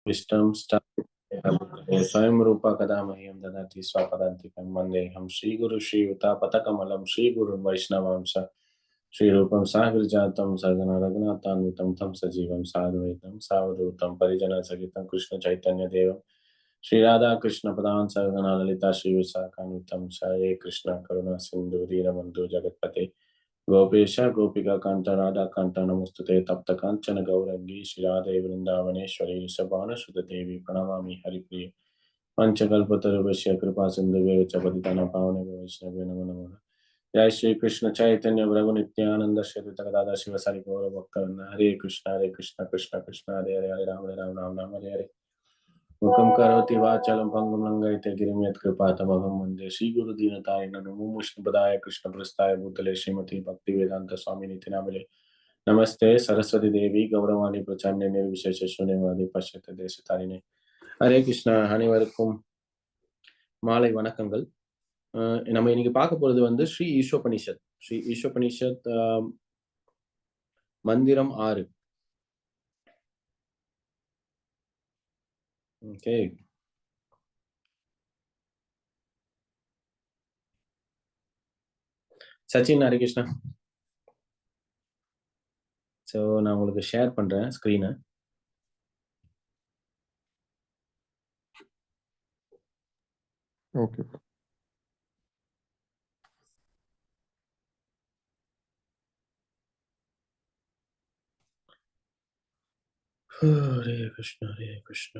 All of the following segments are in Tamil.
विष्टम स्वयं रूपा कदा मह्यम ददाति स्वापदान्तिकं वन्देऽहं श्रीगुरु श्रीयुतापतकमलं श्रीगुरुं वैष्णवांश श्रीरूपं साग्रजातं सगना रघुनाथान्वितं तं सजीवं साद्वैतं सावधूतं परिजनसहितं कृष्ण चैतन्य देवं श्री राधा कृष्ण पदान् सगना ललिता श्रीविशाखान्वितं च कृष्ण करुणा सिन्धु दीनबन्धु जगत्पते गोपेश गोपिका कांता राधा कांता नमोस्तुते तप्त कांचन गौरंगी श्रीराधे वृंदावनेश्वरी ऋषभानुसुत देवी प्रणमामि हरिप्रिय पंचकल्पतरुभ्यश्च कृपा सिन्धुभ्यश्च पतितानां पावनेभ्यो वैष्णवेभ्यो नमो नमः। जय श्री कृष्ण चैतन्य प्रभु नित्यानंद श्री अद्वैत गदाधर शिवसारि गौर भक्तवृंद हरे कृष्ण कृष्ण कृष्ण हरे हरे हरे राम राम हरे हरे मुखं करोति वाचालं पङ्गुं लङ्घयते गिरिं यत्कृपातमहं वन्दे श्रीगुरुदीनतारिणं मुमुष्णुपदाय कृष्णप्रस्थाय भूतले श्रीमती भक्तिवेदान्त स्वामिनिति नामिने नमस्ते सरस्वती देवी गौरवाणी प्रचारणे निर्विशेष शून्यवादी पश्यते தேசத்தாரினே ஹரே கிருஷ்ணா. அனைவருக்கும் மாலை வணக்கங்கள். நம்ம இன்னைக்கு பார்க்க போறது வந்து ஸ்ரீ ஈஷோபனிஷத் மந்திரம் 6. ஓகே, சச்சின் ஹரே கிருஷ்ணா. ஸோ நான் உங்களுக்கு ஷேர் பண்றேன் ஸ்கிரீனை. ஓகே. ஹரே கிருஷ்ணா கிருஷ்ண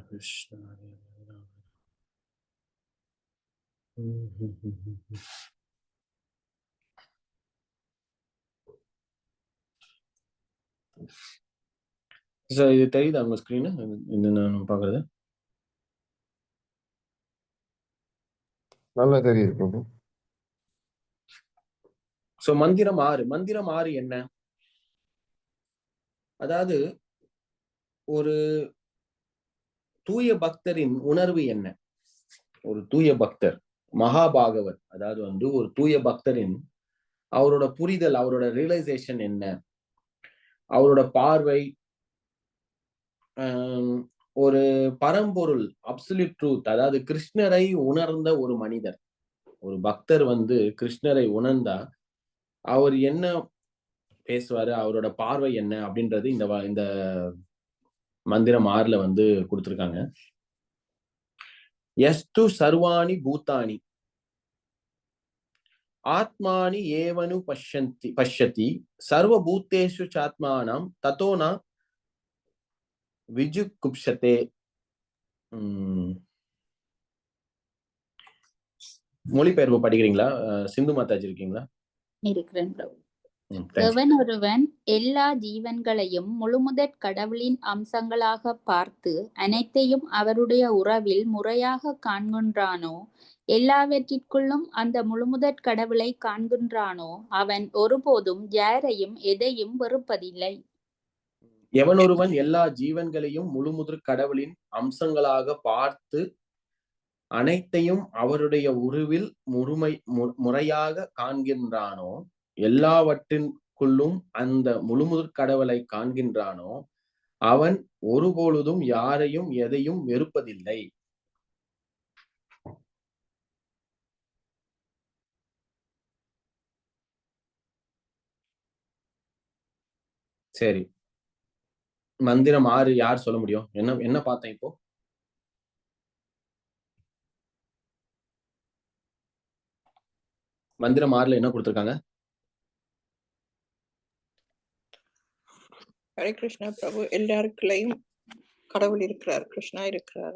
கிருஷ்ண ஹரே ராம். சார் இது தெரியுதா உங்க ஸ்கிரீனு? இந்த நான் பாக்குறது நல்லா தெரியுது பிரபு. சோ மந்திரம் 6 என்ன? அதாவது ஒரு தூய பக்தரின் உணர்வு என்ன? ஒரு தூய பக்தர் மகாபாகவத், அதாவது வந்து ஒரு தூய பக்தரின் அவரோட புரிதல், அவரோட ரியலைசேஷன் என்ன, அவரோட பார்வை, ஒரு பரம்பொருள் அப்சல்யூட் ட்ரூத், அதாவது கிருஷ்ணரை உணர்ந்த ஒரு மனிதர், ஒரு பக்தர் வந்து கிருஷ்ணரை உணர்ந்தா அவர் என்ன பேசுவாரு, அவரோட பார்வை என்ன அப்படின்றது இந்த மந்திரம் 6ல வந்து கொடுத்திருக்காங்க. யஸ்து சர்வாணி பூத்தானி ஆத்மானி ஏவனு பஷ்யதி சர்வபூத்தேஷு சாத்மானம் தத்தோனா விஜுகுப்ஷதே. மொழிபெயர்ப்பு படிக்கிறீங்களா? சிந்து மாதாஜி இருக்கீங்களா? இருக்கிறேன் பிரபு. எவன் ஒருவன் எல்லா ஜீவன்களையும் முழுமுதற் கடவுளின் அம்சங்களாக பார்த்து அனைத்தையும் அவருடைய உறவில் முறையாக காண்கின்றானோ, எல்லாவற்றிற்குள்ளும் அந்த முழுமுதற் கடவுளை காண்கின்றானோ, அவன் ஒருபோதும் யாரையும் எதையும் வெறுப்பதில்லை. எவன் ஒருவன் எல்லா ஜீவன்களையும் முழுமுதற் கடவுளின் அம்சங்களாக பார்த்து அனைத்தையும் அவருடைய உருவில் முறையாக காண்கின்றானோ, எல்லாவற்றிற்குள்ளும் அந்த முழுமுதற் கடவுளை காண்கின்றானோ, அவன் ஒருபொழுதும் யாரையும் எதையும் வெறுப்பதில்லை. சரி, மந்திரம் 6 யார் சொல்ல முடியும்? என்ன பார்த்தேன் இப்போ? மந்திரம் 6ல என்ன கொடுத்திருக்காங்க? ஹரே கிருஷ்ணா பிரபு, எல்லாருக்குள்ளயும் கடவுள் இருக்கிறார், கிருஷ்ணா இருக்கிறார்.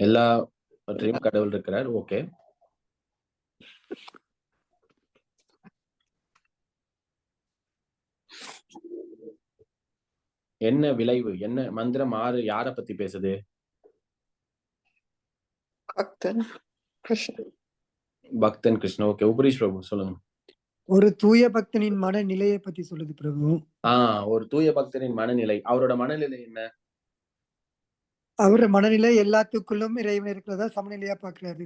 எல்லாவற்றையும் கடவுள் இருக்கிறார். ஓகே, என்ன விளைவு? என்ன மந்திரம் 6 யார பத்தி பேசுது? பக்தன் கிருஷ்ண. ஓகே, உபரீஷ் பிரபு சொல்லுங்க. ஒரு தூய பக்தனின் மனநிலையை பத்தி சொல்லுது பிரபு. ஒரு தூய பக்தனின் மனநிலை, அவரோட மனநிலை என்ன? அவரோட மனநிலை எல்லாத்துக்குள்ளும் இறைவன் இருக்கிறதா சமநிலையா பாக்குறாரு.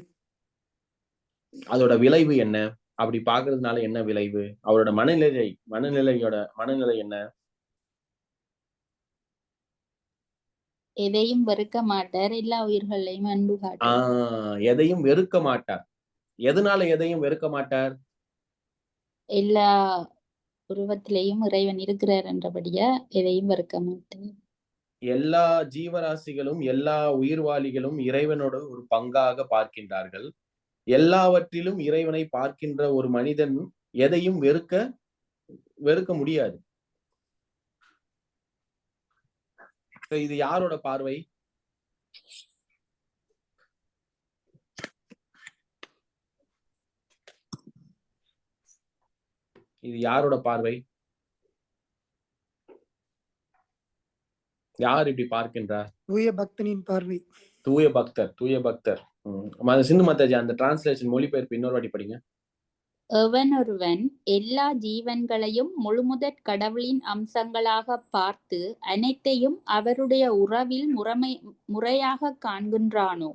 அதோட விளைவு என்ன? அப்படி பாக்குறதுனால என்ன விளைவு? அவரோட மனநிலையோட மனநிலை என்ன? எதையும் வெறுக்க மாட்டார், எல்லா உயிர்களையும் அன்பு காட்டுவார். எதையும் வெறுக்க மாட்டார். எதனால எதையும் வெறுக்க மாட்டார்? எல்லா உருவத்திலேயும் இறைவன் இருக்கிறார் என்றபடியா எதையும் வெறுக்க மாட்டார். எல்லா ஜீவராசிகளும் எல்லா உயிர்வாளிகளும் இறைவனோட ஒரு பங்காக பார்க்கின்றார்கள். எல்லாவற்றிலும் இறைவனை பார்க்கின்ற ஒரு மனிதன் எதையும் வெறுக்க முடியாது. இது யாரோட பார்வை? இது யாரோட பார்வை? யார் இப்படி பார்க்கின்றார்? தூய பக்தனின் பார்வை. தூய பக்தர். சிந்து மாதாஜி, அந்த டிரான்ஸ்லேஷன் மொழிபெயர்ப்பு இன்னொரு வாட்டி படிங்க. எவனொருவன் எல்லா ஜீவன்களையும் முழுமுதற் கடவுளின் அம்சங்களாக பார்த்து அனைத்தையும் அவருடைய உறவில் முறையாக காண்கின்றானோ,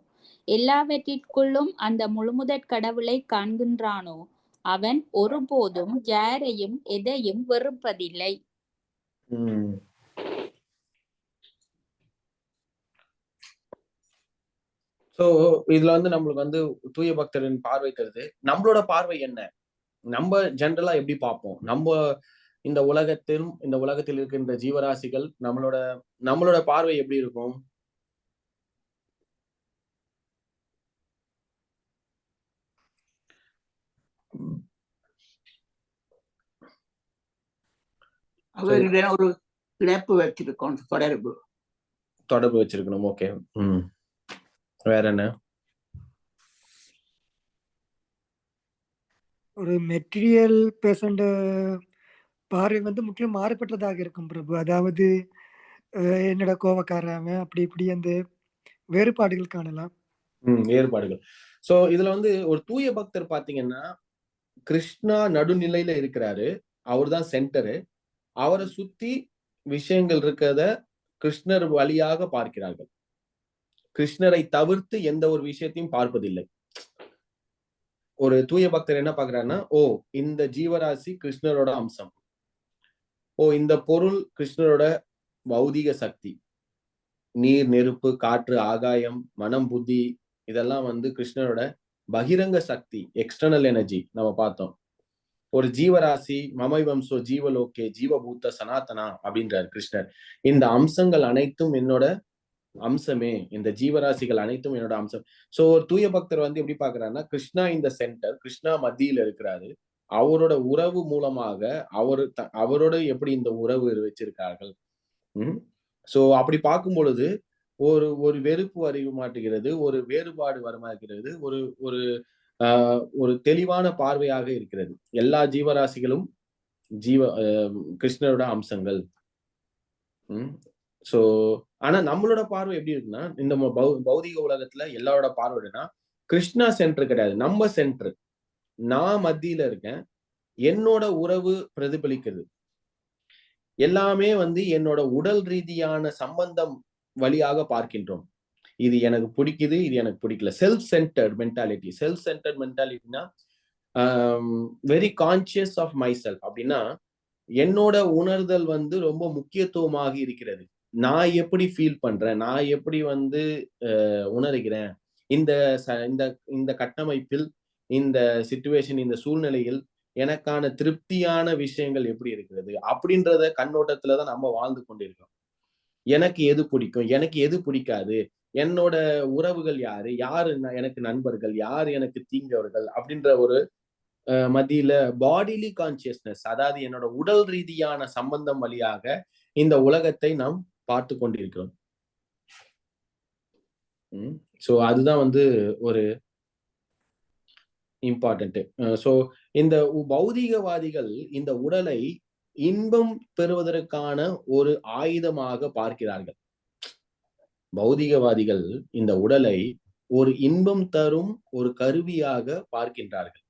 எல்லாவற்றிற்குள்ளும் அந்த முழுமுதற் கடவுளை காண்கின்றானோ, அவன் ஒருபோதும் யாரையும் எதையும் வெறுப்பதில்லை. சோ இதுல நம்மளுக்கு தூய பக்தரின் பார்வை தருது. நம்மளோட பார்வை என்ன? நம்ம ஜெனரலா எப்படி பார்ப்போம்? நம்ம இந்த உலகத்தில் இருக்கின்ற ஜீவராசிகள் நம்மளோட பார்வை எப்படி இருக்கும்? அவர்களிடம் ஒரு இணைப்பு வச்சிருக்கோம், தொடர்பு வச்சிருக்கணும். ஓகே. வேற என்ன? ஒரு மெட்டீரியல் பேஷண்ட் பார்வை முற்றிலும் மாறுபட்டதாக இருக்கும் பிரபு. அதாவது என்னோட கோபக்காரன் அப்படி இப்படி அந்த வேறுபாடுகள் காணலாம். வேறுபாடுகள். சோ இதுல ஒரு தூய பக்தர் பாத்தீங்கன்னா, கிருஷ்ணா நடுநிலையில இருக்கிறாரு. அவர் தான் சென்டரு. அவரை சுத்தி விஷயங்கள் இருக்கிறத கிருஷ்ணர் வழியாக பார்க்கிறார்கள். கிருஷ்ணரை தவிர்த்து எந்த ஒரு விஷயத்தையும் பார்ப்பதில்லை. ஒரு தூய பக்தர் என்ன பாக்குறாருன்னா, இந்த ஜீவராசி கிருஷ்ணரோட அம்சம், இந்த பொருள் கிருஷ்ணரோட பௌதிக சக்தி, நீர், நெருப்பு, காற்று, ஆகாயம், மனம், புத்தி, இதெல்லாம் கிருஷ்ணரோட பகிரங்க சக்தி, எக்ஸ்டர்னல் எனர்ஜி. நம்ம பார்த்தோம். ஒரு ஜீவராசி மமை வம்சோ ஜீவலோகே ஜீவபூத்த சனாதனா அப்படின்றார் கிருஷ்ணர். இந்த அம்சங்கள் அனைத்தும் என்னோட அம்சமே, இந்த ஜீவராசிகள் அனைத்தும் என்னோட அம்சம். சோ ஒரு தூய பக்தர் எப்படி பாக்குறாருன்னா, கிருஷ்ணா இந்த சென்டர், கிருஷ்ணா மத்தியில இருக்கிறாரு. அவரோட உறவு மூலமாக அவரோட எப்படி இந்த உறவு வச்சிருக்கார்கள். சோ அப்படி பார்க்கும் பொழுது ஒரு வெறுப்பு அறிவு மாட்டுகிறது, ஒரு வேறுபாடு வரமாகிறது, ஒரு தெளிவான பார்வையாக இருக்கிறது. எல்லா ஜீவராசிகளும் கிருஷ்ணரோட அம்சங்கள். சோ ஆனா நம்மளோட பார்வை எப்படி இருக்குன்னா, இந்த பௌதிக உலகத்துல எல்லாரோட பார்வைனா கிருஷ்ணா சென்டர் கிடையாது, நம்ம சென்டர். நான் மத்தியில இருக்கேன், என்னோட உறவு பிரதிபலிக்கிறது. எல்லாமே என்னோட உடல் ரீதியான சம்பந்தம் வழியாக பார்க்கின்றோம். இது எனக்கு பிடிக்குது, இது எனக்கு பிடிக்கல. செல்ஃப் சென்டர்ட் மென்டாலிட்டினா very conscious of my self. அப்படின்னா என்னோட உணர்தல் ரொம்ப முக்கியத்துவமாக இருக்கிறது. நான் எப்படி ஃபீல் பண்றேன், நான் எப்படி உணர்கிறேன், இந்த கட்டமைப்பில், இந்த சிச்சுவேஷன், இந்த சூழ்நிலையில் எனக்கான திருப்தியான விஷயங்கள் எப்படி இருக்கிறது அப்படின்றத கண்ணோட்டத்துலதான் நம்ம வாழ்ந்து கொண்டிருக்கோம். எனக்கு எது பிடிக்கும், எனக்கு எது பிடிக்காது, என்னோட உறவுகள் யாரு எனக்கு நண்பர்கள், யார் எனக்கு தீங்கவர்கள் அப்படின்ற ஒரு மத்தியில பாடிலி கான்சியஸ்னஸ், அதாவது என்னோட உடல் ரீதியான சம்பந்தம் வழியாக இந்த உலகத்தை நாம் பார்த்து கொண்டிருக்கிறோம். சோ அதுதான் ஒரு இம்பார்ட்டன்ட். சோ இந்த பௌதிகவாதிகள் இந்த உடலை இன்பம் பெறுவதற்கான ஒரு ஆயுதமாக பார்க்கிறார்கள். பௌதிகவாதிகள் இந்த உடலை ஒரு இன்பம் தரும் ஒரு கருவியாக பார்க்கின்றார்கள்.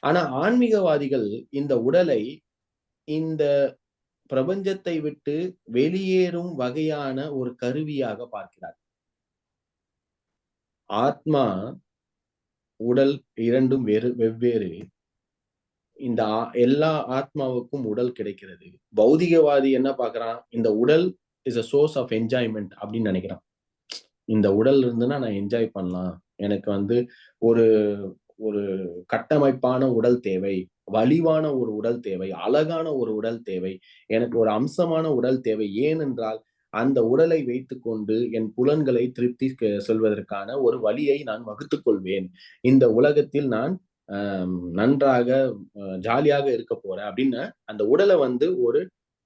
ஆனா ஆன்மீகவாதிகள் இந்த உடலை இந்த பிரபஞ்சத்தை விட்டு வெளியேறும் வகையான ஒரு கருவியாக பார்க்கிறார். ஆத்மா, உடல் இரண்டும் வெவ்வேறு. இந்த எல்லா ஆத்மாவுக்கும் உடல் கிடைக்கிறது. பௌதிகவாதி என்ன பார்க்கறான், இந்த உடல் is a source of enjoyment அப்படின்னு நினைக்கிறான். இந்த உடல் இருந்துன்னா நான் என்ஜாய் பண்ணலாம், எனக்கு வந்து ஒரு ஒரு கட்டமைப்பான உடல் தேவை, வலிவான ஒரு உடல் தேவை, அழகான ஒரு உடல் தேவை, எனக்கு ஒரு அம்சமான உடல் தேவை. ஏனென்றால் அந்த உடலை வைத்துக்கொண்டு என் புலன்களை திருப்தி சொல்வதற்கான ஒரு வழியை நான் வகுத்துக் கொள்வேன். இந்த உலகத்தில் நான் நன்றாக ஜாலியாக இருக்க போறேன் அப்படின்னு அந்த உடலை வந்து ஒரு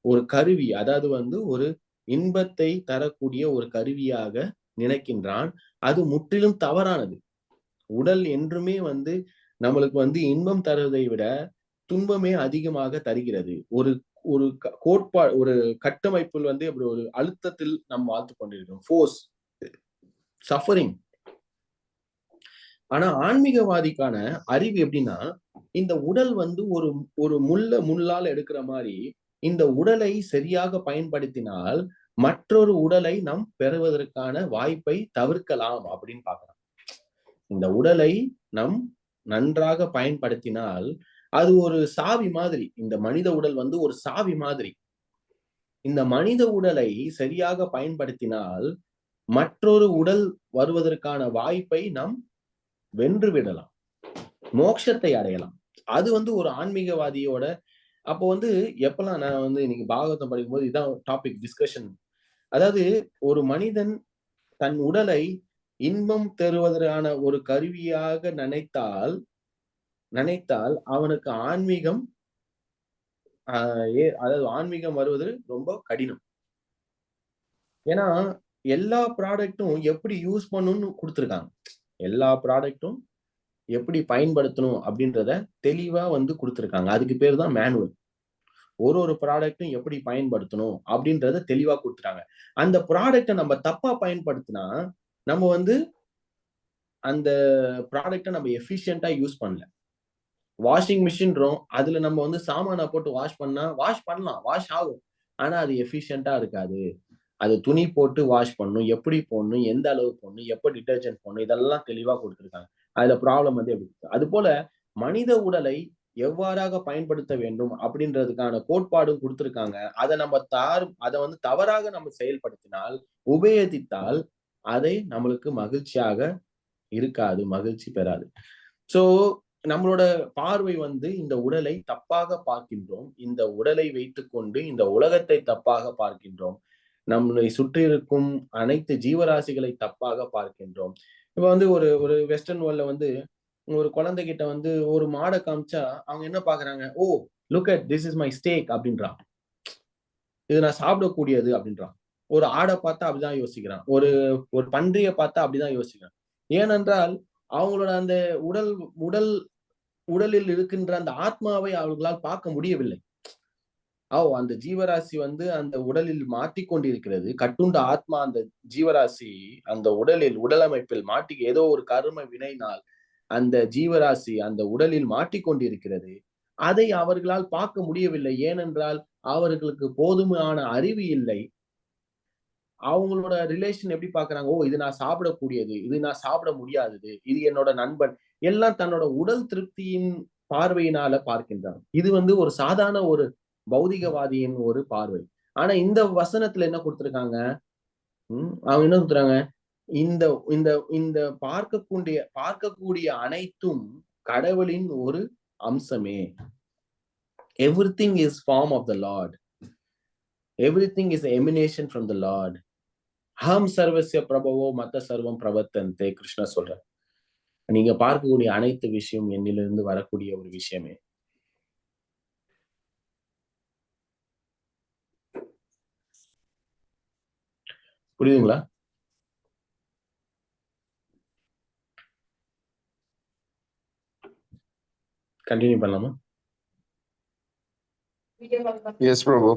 ஒரு கருவி, அதாவது வந்து ஒரு இன்பத்தை தரக்கூடிய ஒரு கருவியாக நினைக்கின்றான். அது முற்றிலும் தவறானது. உடல் என்றுமே வந்து நம்மளுக்கு வந்து இன்பம் தருவதை விட துன்பமே அதிகமாக தருகிறது. ஒரு ஒரு ஒரு கட்டமைப்பில் வந்து அப்படி ஒரு அழுத்தத்தில் நாம் வாழ்த்து கொண்டிருக்கிறோம். Force, suffering. ஆனா ஆன்மீகவாதிக்கான அறிவு எப்படின்னா, இந்த உடல் வந்து ஒரு ஒரு முள்ளால் எடுக்கிற மாதிரி இந்த உடலை சரியாக பயன்படுத்தினால் மற்றொரு உடலை நாம் பெறுவதற்கான வாய்ப்பை தவிர்க்கலாம் அப்படின்னு பார்க்கலாம். இந்த உடலை நாம் நன்றாக பயன்படுத்தினால் அது ஒரு சாவி மாதிரி. இந்த மனித உடல் வந்து ஒரு சாவி மாதிரி. இந்த மனித உடலை சரியாக பயன்படுத்தினால் மற்றொரு உடல் வருவதற்கான வாய்ப்பை நாம் வென்று விடலாம், மோட்சத்தை அடையலாம். அது வந்து ஒரு ஆன்மீகவாதியோட. அப்போ வந்து எப்பெல்லாம் நான் வந்து இன்னைக்கு பாகவதம் படிக்கும்போது இதான் டாபிக் டிஸ்கஷன். அதாவது ஒரு மனிதன் தன் உடலை இன்பம் தருவதற்கான ஒரு கருவியாக நினைத்தால் அவனுக்கு ஆன்மீகம் அதாவது ஆன்மீகம் வருவது ரொம்ப கடினம். ஏன்னா எல்லா ப்ராடக்டும் எப்படி யூஸ் பண்ணணும்னு கொடுத்துருக்காங்க. எல்லா ப்ராடக்டும் எப்படி பயன்படுத்தணும் அப்படின்றத தெளிவா வந்து கொடுத்துருக்காங்க. அதுக்கு பேர் தான் மேனுவல். ஒரு ப்ராடக்டும் எப்படி பயன்படுத்தணும் அப்படின்றத தெளிவா கொடுத்துட்டாங்க. அந்த ப்ராடக்டை நம்ம தப்பா பயன்படுத்தினா நம்ம வந்து அந்த ப்ராடக்டை நம்ம எஃபிஷியன்டா யூஸ் பண்ணல. வாஷிங் மிஷின்றோம், அதுல நம்ம வந்து சாமானை போட்டு வாஷ் பண்ணலாம், வாஷ் ஆகும். ஆனா அது எஃபிஷியன்டா இருக்காது. அது துணி போட்டு வாஷ் பண்ணணும், எப்படி போடணும், எந்த அளவு போடணும், எப்ப டிட்டர்ஜென்ட் போடணும், இதெல்லாம் தெளிவா கொடுத்துருக்காங்க. அதுல ப்ராப்ளம் வந்து எப்படி இருக்கு. அது போல மனித உடலை எவ்வாறாக பயன்படுத்த வேண்டும் அப்படின்றதுக்கான கோட்பாடும் கொடுத்திருக்காங்க. அதை வந்து தவறாக நம்ம செயல்படுத்தினால், உபயோகித்தால் அதை நம்மளுக்கு மகிழ்ச்சியாக இருக்காது, மகிழ்ச்சி பெறாது. சோ நம்மளோட பார்வை வந்து இந்த உடலை தப்பாக பார்க்கின்றோம். இந்த உடலை வைத்துக்கொண்டு இந்த உலகத்தை தப்பாக பார்க்கின்றோம். நம்மளை சுற்றி இருக்கும் அனைத்து ஜீவராசிகளை தப்பாக பார்க்கின்றோம். இப்ப வந்து ஒரு ஒரு வெஸ்டர்ன் வேர்ல்ட்ல வந்து ஒரு குழந்தைகிட்ட வந்து ஒரு மாடை காமிச்சா அவங்க என்ன பாக்குறாங்க, oh look at this is my stack அப்படின்றான், இது நான் சாப்பிடக்கூடியது அப்படின்றான். ஒரு ஆடை பார்த்தா அப்படிதான் யோசிக்கிறான், ஒரு ஒரு பன்றியை பார்த்தா அப்படிதான் யோசிக்கிறான். ஏனென்றால் அவங்களோட அந்த உடலில் இருக்கின்ற அந்த ஆத்மாவை அவர்களால் பார்க்க முடியவில்லை. அந்த ஜீவராசி வந்து அந்த உடலில் மாட்டிக்கொண்டிருக்கிறது. கட்டுண்ட ஆத்மா அந்த ஜீவராசி அந்த உடல் அமைப்பில் ஏதோ ஒரு கர்ம வினையினால் அந்த ஜீவராசி அந்த உடலில் மாட்டிக்கொண்டிருக்கிறது. அதை அவர்களால் பார்க்க முடியவில்லை. ஏனென்றால் அவர்களுக்கு போதுமான அறிவு இல்லை. அவங்களோட ரிலேஷன் எப்படி பாக்குறாங்க, ஓ இது நான் சாப்பிடக்கூடியது, இது நான் சாப்பிட முடியாதது, இது என்னோட நண்பன், எல்லாம் தன்னோட உடல் திருப்தியின் பார்வையினால பார்க்கின்றாங்க. இது வந்து ஒரு சாதாரண ஒரு பௌதிகவாதியின் ஒரு பார்வை. ஆனா இந்த வசனத்துல என்ன கொடுத்திருக்காங்க, அவங்க என்ன கொடுத்துறாங்க, இந்த இந்த இந்த பார்க்கக்கூடிய அனைத்தும் கடவுளின் ஒரு அம்சமே. Everything is form of the Lord, everything is emanation from the Lord. அஹம் சர்வஸ்ய பிரபவோ மத்த சர்வம் பிரவர்த்தந்தே. கிருஷ்ணர் சொல்ற, நீங்க பார்க்கக்கூடிய அனைத்து விஷயம் என்னிலிருந்து வரக்கூடிய ஒரு விஷயமே. புரியுதுங்களா? கண்டினியூ பண்ணலாமா? Yes, Prabhu.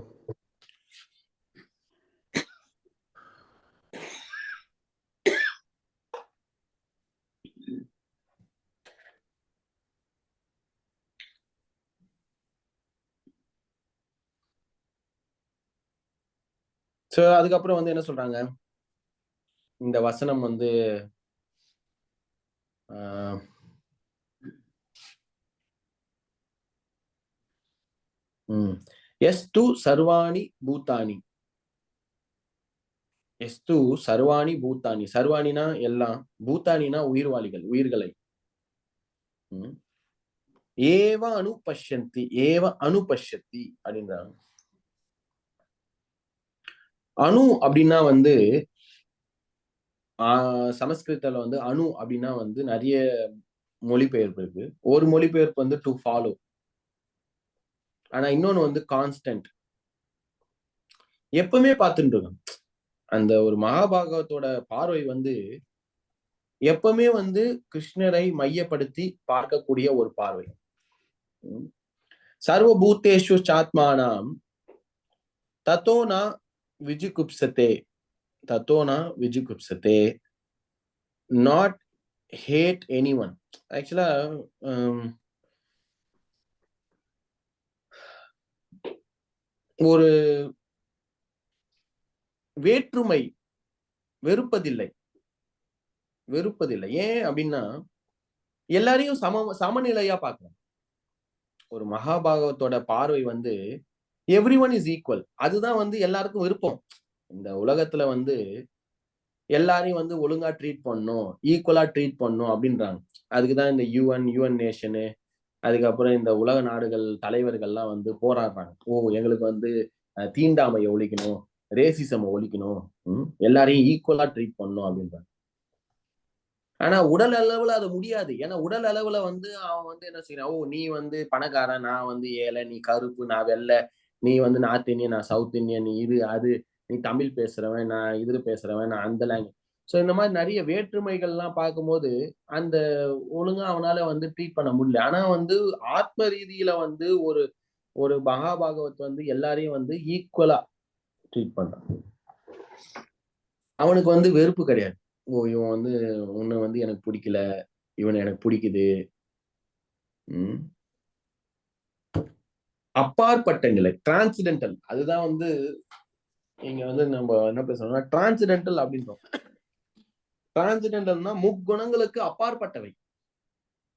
சோ அதுக்கப்புறம் வந்து என்ன சொல்றாங்க, இந்த வசனம் வந்து எஸ் டு சர்வாணி பூதானி. எஸ்து சர்வாணி பூத்தானி, சர்வாணினா எல்லாம், பூத்தானினா உயிர்வாளிகள், உயிர்களை. ஏவ அனுபஷ்யந்தி, ஏவ அனுபஷ்யத்தி அப்படின்றாங்க. அணு அப்படின்னா வந்து சமஸ்கிருதத்துல வந்து அணு அப்படின்னா வந்து நிறைய மொழிபெயர்ப்பு இருக்கு. ஒரு மொழிபெயர்ப்பு வந்து டு ஃபாலோ, ஆனா இன்னொன்னு வந்து கான்ஸ்டன்ட். எப்பவுமே பார்த்துட்டு இருக்கோம். அந்த ஒரு மகாபாகவத்தோட பார்வை வந்து எப்பவுமே வந்து கிருஷ்ணரை மையப்படுத்தி பார்க்கக்கூடிய ஒரு பார்வை. சர்வபூதேஷு சாத்மானாம் தத்தோனா விஜிகுப்சதே, தத்தோனா விஜிகுப்சதே, நாட் ஹேட் எனிஒன். ஆக்சுவலா ஒரு வேற்றுமை வெறுப்பதில்லை, வெறுப்பதில்லை. ஏன் அப்படின்னா எல்லாரையும் சமநிலையா பார்க்கணும். ஒரு மகாபாகவத்தோட பார்வை வந்து எவ்ரி ஒன் இஸ் ஈக்குவல். அதுதான் வந்து எல்லாருக்கும் விருப்பம். இந்த உலகத்துல வந்து எல்லாரையும் வந்து ஒழுங்கா ட்ரீட் பண்ணணும், ஈக்குவலா ட்ரீட் பண்ணணும் அப்படின்றாங்க. அதுக்குதான் இந்த யுஎன் நேஷனு, அதுக்கப்புறம் இந்த உலக நாடுகள் தலைவர்கள்லாம் வந்து போராடுறாங்க. எங்களுக்கு வந்து தீண்டாமையை ஒழிக்கணும், ரேசிசம் ஒழிக்கணும், எல்லாரையும் ஈக்குவலா ட்ரீட் பண்ணணும் அப்படின்றாங்க. ஆனா உடல் அளவுல அது முடியாது. ஏன்னா உடல் அளவுல வந்து அவன் வந்து என்ன செய்யறான், நீ வந்து பணக்காரன், நான் வந்து ஏழை, நீ கருப்பு, நான் வெள்ளை, நீ வந்து நார்த் இந்தியன், நான் சவுத் இந்தியன், நீ இது அது, நீ தமிழ் பேசுறவன், நான் இது பேசுறவன், நான் அந்த லாங்குவேஜ். ஸோ இந்த மாதிரி நிறைய வேற்றுமைகள்லாம் பார்க்கும்போது அந்த ஒழுங்கா அவனால வந்து ட்ரீட் பண்ண முடியல. ஆனா வந்து ஆத்ம ரீதியில வந்து ஒரு ஒரு மகாபாகவத் வந்து எல்லாரையும் வந்து ஈக்குவலா ட்ரீட் பண்றான். அவனுக்கு வந்து வெறுப்பு கிடையாது. இவன் வந்து உன்னை வந்து எனக்கு பிடிக்கல, இவனை எனக்கு பிடிக்குது. அப்பாற்பட்ட நிலை, டிரான்சிடென்டல். அதுதான் வந்து இங்க வந்து நம்ம என்ன பேசணும்னா டிரான்சிடென்டல் அப்படின்றோம். டிரான்சிடென்டல்னா முக்குணங்களுக்கு அப்பாற்பட்டவை,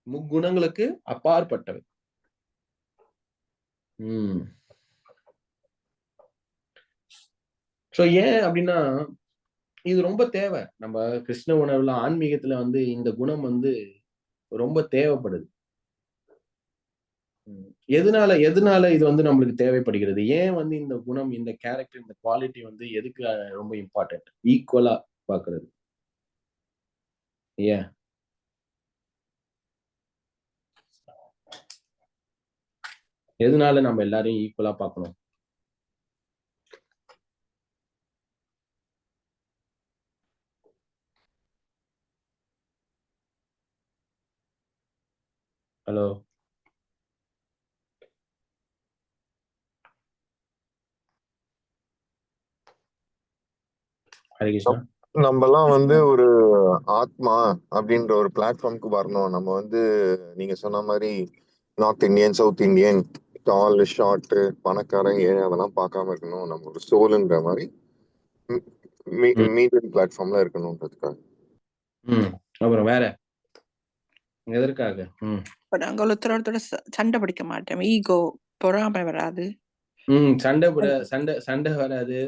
முக்குணங்களுக்கு அப்பாற்பட்டவை. சோ ஏன் அப்படின்னா இது ரொம்ப தேவை. நம்ம கிருஷ்ண உணர்வுல ஆன்மீகத்துல வந்து இந்த குணம் வந்து ரொம்ப தேவைப்படுது. எதனால இது வந்து நம்மளுக்கு தேவைப்படுகிறது? ஏன் வந்து இந்த குணம், இந்த கேரக்டர், இந்த குவாலிட்டி வந்து எதுக்கு ரொம்ப இம்பார்ட்டன்ட்? ஈக்குவலா பாக்குறது ஏன்? எதனால நம்ம எல்லாரையும் ஈக்குவலா பார்க்கணும்? ஹலோ, ஹரிகிருஷ்ணா. நம்ம எல்லாம் வந்து ஒரு ஆத்மா அப்படின்ற ஒரு பிளாட்ஃபார்முக்கு வரணும். நம்ம வந்து நீங்க சொன்ன மாதிரி நார்த் இந்தியன், சவுத் இந்தியன், டால், ஷார்ட், பணக்காரன், ஏழை அதெல்லாம் பார்க்காம இருக்கணும். நம்ம ஒரு சோலுன்ற மாதிரி மீடியம் பிளாட்ஃபார்ம்ல இருக்கணும்ன்றதுக்காக. அப்புறம் வேற எதற்காக? நாங்க ஒருத்தரோட சண்டை பிடிக்க மாட்டோம். ஈகோ, பொறாமை வராது. சண்டை வராது.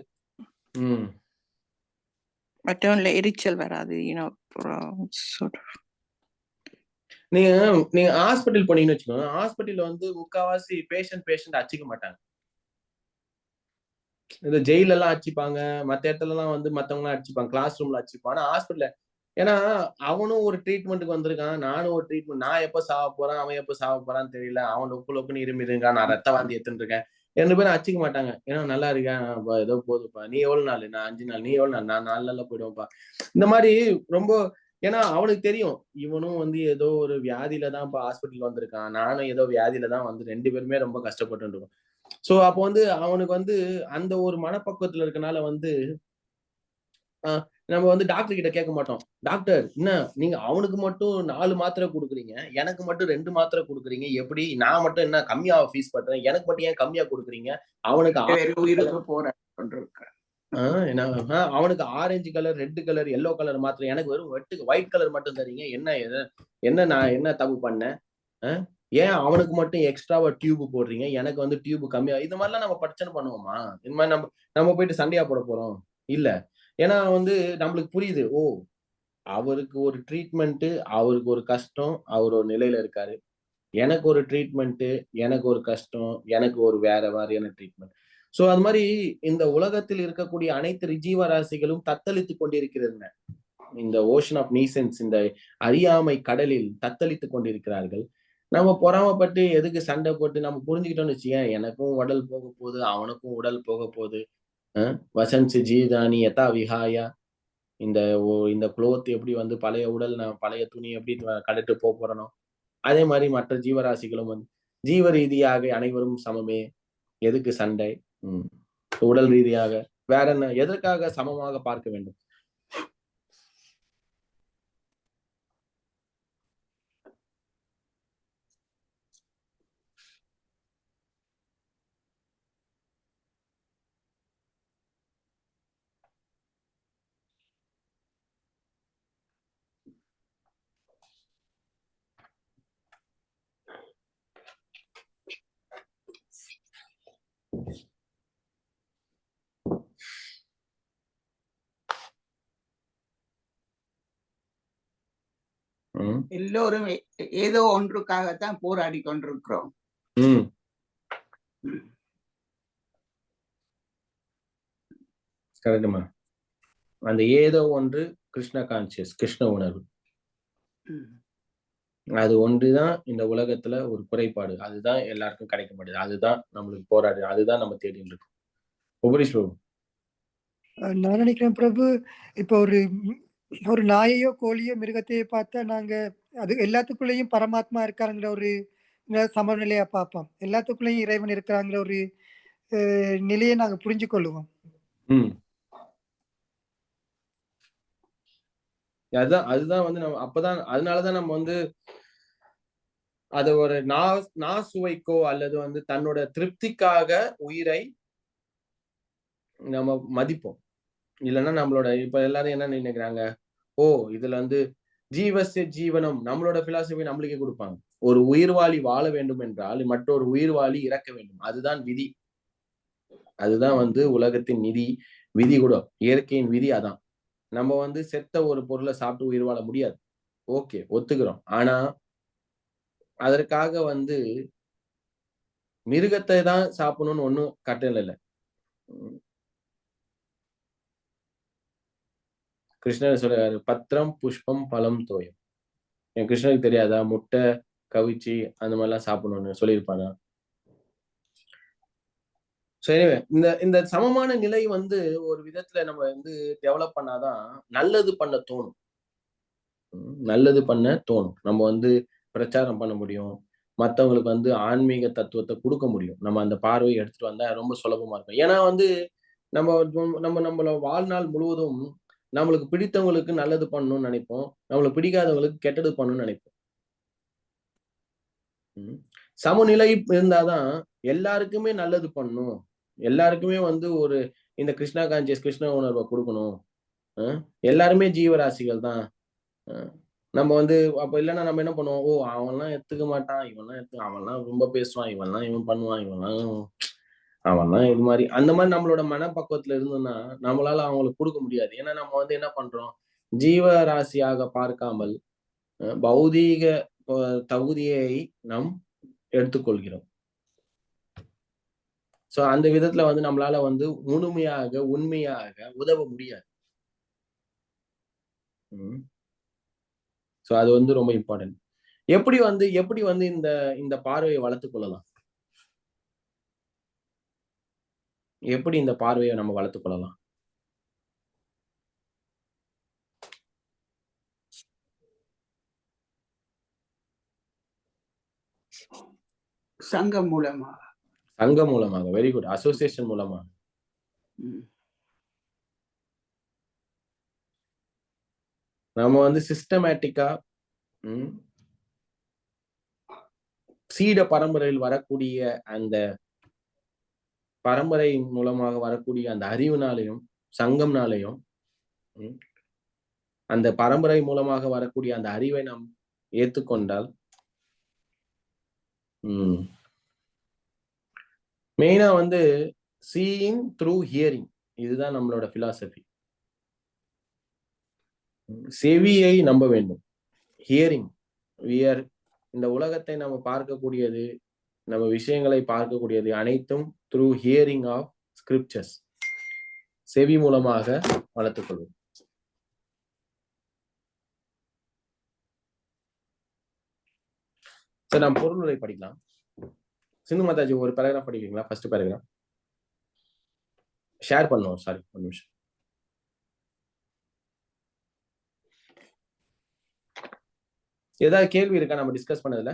மற்றவங்கள எரிச்சல் வராது. நீங்க ஹாஸ்பிட்டல் போனீங்கன்னு வச்சுக்கோங்க, ஹாஸ்பிட்டல்ல வந்து முக்காவாசி பேஷண்ட் அடிச்சுக்க மாட்டாங்க. இந்த ஜெயில எல்லாம் அடிச்சுப்பாங்க, மத்த இடத்துல எல்லாம் வந்து மத்தவங்க எல்லாம் அடிச்சுப்பாங்க, கிளாஸ் ரூம்ல அடிச்சுப்பான். ஆனா ஹாஸ்பிட்டல்ல, ஏன்னா அவனும் ஒரு ட்ரீட்மெண்ட்டுக்கு வந்திருக்கான், நானும் ஒரு ட்ரீட்மெண்ட். நான் எப்ப சாவ போறான், அவன் எப்ப சாவ போறான்னு தெரியல. அவன் லொக்குன்னு இருக்கான், நான் ரத்த வாந்தி எடுத்துட்டு இருக்கேன். 2 பேரும் அடிச்சுக்க மாட்டாங்க. ஏன்னா நல்லா இருக்கேன், ஏதோ போதுப்பா, நீ எவ்வளவு நாள், நான் 5 நாள், நீ எவ்வளவு நாள், நான் 4 நாள்ல போயிடுவேன்ப்பா. இந்த மாதிரி ரொம்ப, ஏன்னா அவனுக்கு தெரியும் இவனும் வந்து ஏதோ ஒரு வியாதியில தான் இப்ப ஹாஸ்பிட்டல் வந்திருக்கான், நானும் ஏதோ வியாதியில தான் வந்து 2 பேருமே ரொம்ப கஷ்டப்பட்டு இருக்கோம். சோ அப்போ வந்து அவனுக்கு வந்து அந்த ஒரு மனப்பக்குவத்துல இருக்கனால வந்து நம்ம வந்து டாக்டர் கிட்ட கேட்க மாட்டோம், டாக்டர் என்ன நீங்க அவனுக்கு மட்டும் 4 மாத்திரை கொடுக்குறீங்க, எனக்கு மட்டும் 2 மாத்திரை கொடுக்குறீங்க, எப்படி நான் மட்டும் என்ன கம்மியா ஃபீஸ் பண்றேன், எனக்கு மட்டும் ஏன் கம்மியா கொடுக்குறீங்க, அவனுக்கு உயிருக்கு போறேன், அவனுக்கு orange colour, red colour, yellow colour மாத்திரை, எனக்கு வெறும் ஒயிட் கலர் மட்டும் தரீங்க, என்ன நான் என்ன தப்பு பண்ணேன், ஏன் அவனுக்கு மட்டும் எக்ஸ்ட்ராவா டியூப் போடுறீங்க, எனக்கு வந்து டியூப் கம்மியா? இது மாதிரிலாம் நம்ம பிரச்சனை பண்ணுவோமா? இந்த மாதிரி நம்ம போயிட்டு சண்டையா போட போறோம் இல்ல. ஏன்னா வந்து நம்மளுக்கு புரியுது, ஓ அவருக்கு ஒரு ட்ரீட்மெண்ட், அவருக்கு ஒரு கஷ்டம், அவர் ஒரு நிலையில இருக்காரு. எனக்கு ஒரு ட்ரீட்மெண்ட், எனக்கு ஒரு கஷ்டம், எனக்கு ஒரு வேற மாதிரியான ட்ரீட்மெண்ட். சோ அது மாதிரி இந்த உலகத்தில் இருக்கக்கூடிய அனைத்து ஜீவராசிகளும் தத்தளித்துக் கொண்டிருக்கிறதுங்க. இந்த ஓஷன் ஆஃப் நீசன்ஸ், இந்த அறியாமை கடலில் தத்தளித்துக் கொண்டிருக்கிறார்கள். நம்ம பொறாமப்பட்டு எதுக்கு சண்டை போட்டு நம்ம புரிஞ்சுக்கிட்டோம்னு வச்சுக்கேன், எனக்கும் உடல் போக போகுது, அவனுக்கும் உடல் போக போகுது. வசன்சி ஜீதானி யதா விஹாயா, இந்த இந்த குளோத் எப்படி வந்து பழைய உடல், நான் பழைய துணி எப்படி கழட்டு போறனோ, அதே மாதிரி மற்ற ஜீவராசிகளும் வந்து ஜீவ ரீதியாக அனைவரும் சமமே, எதுக்கு சண்டை? உடல் ரீதியாக வேற என்ன, எதற்காக சமமாக பார்க்க வேண்டும்? எல்லோரும் ஏதோ ஒன்றுக்காகத்தான் போராடி கொண்டிருக்கிறோம். கரெக்டுமா. அந்த ஏதோ ஒன்று கிருஷ்ண கான்சியஸ், கிருஷ்ண உணர்வு, அது ஒன்றுதான் இந்த உலகத்துல ஒரு குறைபாடு. அதுதான் எல்லாருக்கும் கிடைக்க மாட்டேது. அதுதான் நம்மளுக்கு போராடு, அதுதான் நம்ம தேடிட்டு இருக்கோம். உபரிஷ் பிரபு. நான் நினைக்கிறேன் பிரபு, இப்ப ஒரு நாயையோ கோழியோ மிருகத்தையோ பார்த்தா நாங்க அது எல்லாத்துக்குள்ளேயும் பரமாத்மா இருக்காருங்கிற ஒரு சமநிலையா பார்ப்போம். எல்லாத்துக்குள்ளேயும் இறைவன் இருக்கிறாங்கிற ஒரு நிலையை நாங்க புரிஞ்சு கொள்ளுவோம். அதுதான் வந்து நம்ம அப்பதான், அதனாலதான் நம்ம வந்து அது ஒரு சுவைக்கோ அல்லது வந்து தன்னோட திருப்திக்காக உயிரை நம்ம மதிப்போம். இல்லைன்னா நம்மளோட இப்ப எல்லாரும் என்ன நினைக்கிறாங்க, ஓ இதுல வந்து ஜீவசிய ஜீவனம், நம்மளோட பிலாசபி நம்மளுக்கே கொடுப்பாங்க. ஒரு உயிர்வாளி வாழ வேண்டும் என்றால் மற்றொரு உயிர்வாளி இறக்க வேண்டும், அதுதான் விதி. அதுதான் வந்து உலகத்தின் விதி கூட, இயற்கையின் விதி அதான். நம்ம வந்து செத்த ஒரு பொருளை சாப்பிட்டு உயிர் வாழ முடியாது, ஓகே ஒத்துக்கிறோம். ஆனா அதற்காக வந்து மிருகத்தை தான் சாப்பிடணும்னு ஒண்ணும் கட்டளை இல்லை. கிருஷ்ணர் சொல்றாரு, பத்திரம் புஷ்பம் பழம் தோயம். என் கிருஷ்ணருக்கு தெரியாதா முட்டை கவிச்சி அந்த மாதிரிலாம் சாப்பிடணும்னு சொல்லியிருப்பானா? சரி, இந்த சமமான நிலை வந்து ஒரு விதத்துல நம்ம வந்து டெவலப் பண்ணாதான் நல்லது பண்ண தோணும். நல்லது பண்ண தோணும். நம்ம வந்து பிரச்சாரம் பண்ண முடியும், மத்தவங்களுக்கு வந்து ஆன்மீக தத்துவத்தை கொடுக்க முடியும். நம்ம அந்த பார்வையை எடுத்துட்டு வந்தா ரொம்ப சுலபமா இருக்கும். ஏன்னா வந்து நம்மளோட வாழ்நாள் முழுவதும் நம்மளுக்கு பிடித்தவங்களுக்கு நல்லது பண்ணணும்னு நினைப்போம், நம்மளுக்கு பிடிக்காதவங்களுக்கு கெட்டது பண்ணணும்னு நினைப்போம். சமநிலை இருந்தாதான் எல்லாருக்குமே நல்லது பண்ணணும், எல்லாருக்குமே வந்து ஒரு இந்த கிருஷ்ணா கான்சியஸ், கிருஷ்ண உணர்வை கொடுக்கணும். எல்லாருமே ஜீவராசிகள் தான். நம்ம வந்து அப்ப இல்லைன்னா நம்ம என்ன பண்ணுவோம், ஓ அவன்லாம் எடுத்துக்க மாட்டான், அவன்லாம் ரொம்ப பேசுவான், இவன் பண்ணுவான், அவன்லாம் இது மாதிரி, அந்த மாதிரி நம்மளோட மனப்பக்குவத்துல இருந்தோம்னா நம்மளால அவங்களுக்கு கொடுக்க முடியாது. ஏன்னா நம்ம வந்து என்ன பண்றோம், ஜீவராசியாக பார்க்காமல் பௌதீக தகுதியை நாம் எடுத்துக்கொள்கிறோம். சோ அந்த விதத்துல வந்து நம்மளால வந்து முழுமையாக உண்மையாக உதவ முடியாது. சோ அது வந்து ரொம்ப இம்பார்ட்டன்ட். எப்படி வந்து இந்த பார்வையை வளர்த்துக் கொள்ளலாம்? எப்படி இந்த பார்வையை நம்ம வளர்த்துக் கொள்ளலாம்? சங்கம் மூலமாக. Very good. அசோசியேஷன் மூலமாக. நம்ம வந்து சிஸ்டமேட்டிக்கா சீட பரம்பரையில் வரக்கூடிய அந்த பரம்பரை மூலமாக வரக்கூடிய அந்த அறிவுனாலையும் சங்கம்னாலையும் அந்த பரம்பரை மூலமாக வரக்கூடிய அந்த அறிவை நாம் ஏற்றுக்கொண்டால், மெயினா வந்து சீயிங் த்ரூ ஹியரிங், இதுதான் நம்மளோட பிலாசபி. செவியை நம்ப வேண்டும். ஹியரிங், இந்த உலகத்தை நம்ம பார்க்கக்கூடியது, நம்ம விஷயங்களை பார்க்கக்கூடியது அனைத்தும் த்ரூ ஹியரிங் ஆஃப் ஸ்கிரிப்சர்ஸ், செவி மூலமாக வளர்த்துக் கொள்வது. சரி, நாம் பொருளுரை படிக்கலாம். சிந்து மாதாஜி ஒரு பேராகிராஃப் படிக்கிறீங்களா? ஃபர்ஸ்ட் பேராகிராஃப் ஷேர் பண்ணுவோம். சாரி, ஒரு நிமிஷம். ஏதாவது கேள்வி இருக்கா நம்ம டிஸ்கஸ் பண்ணதுல?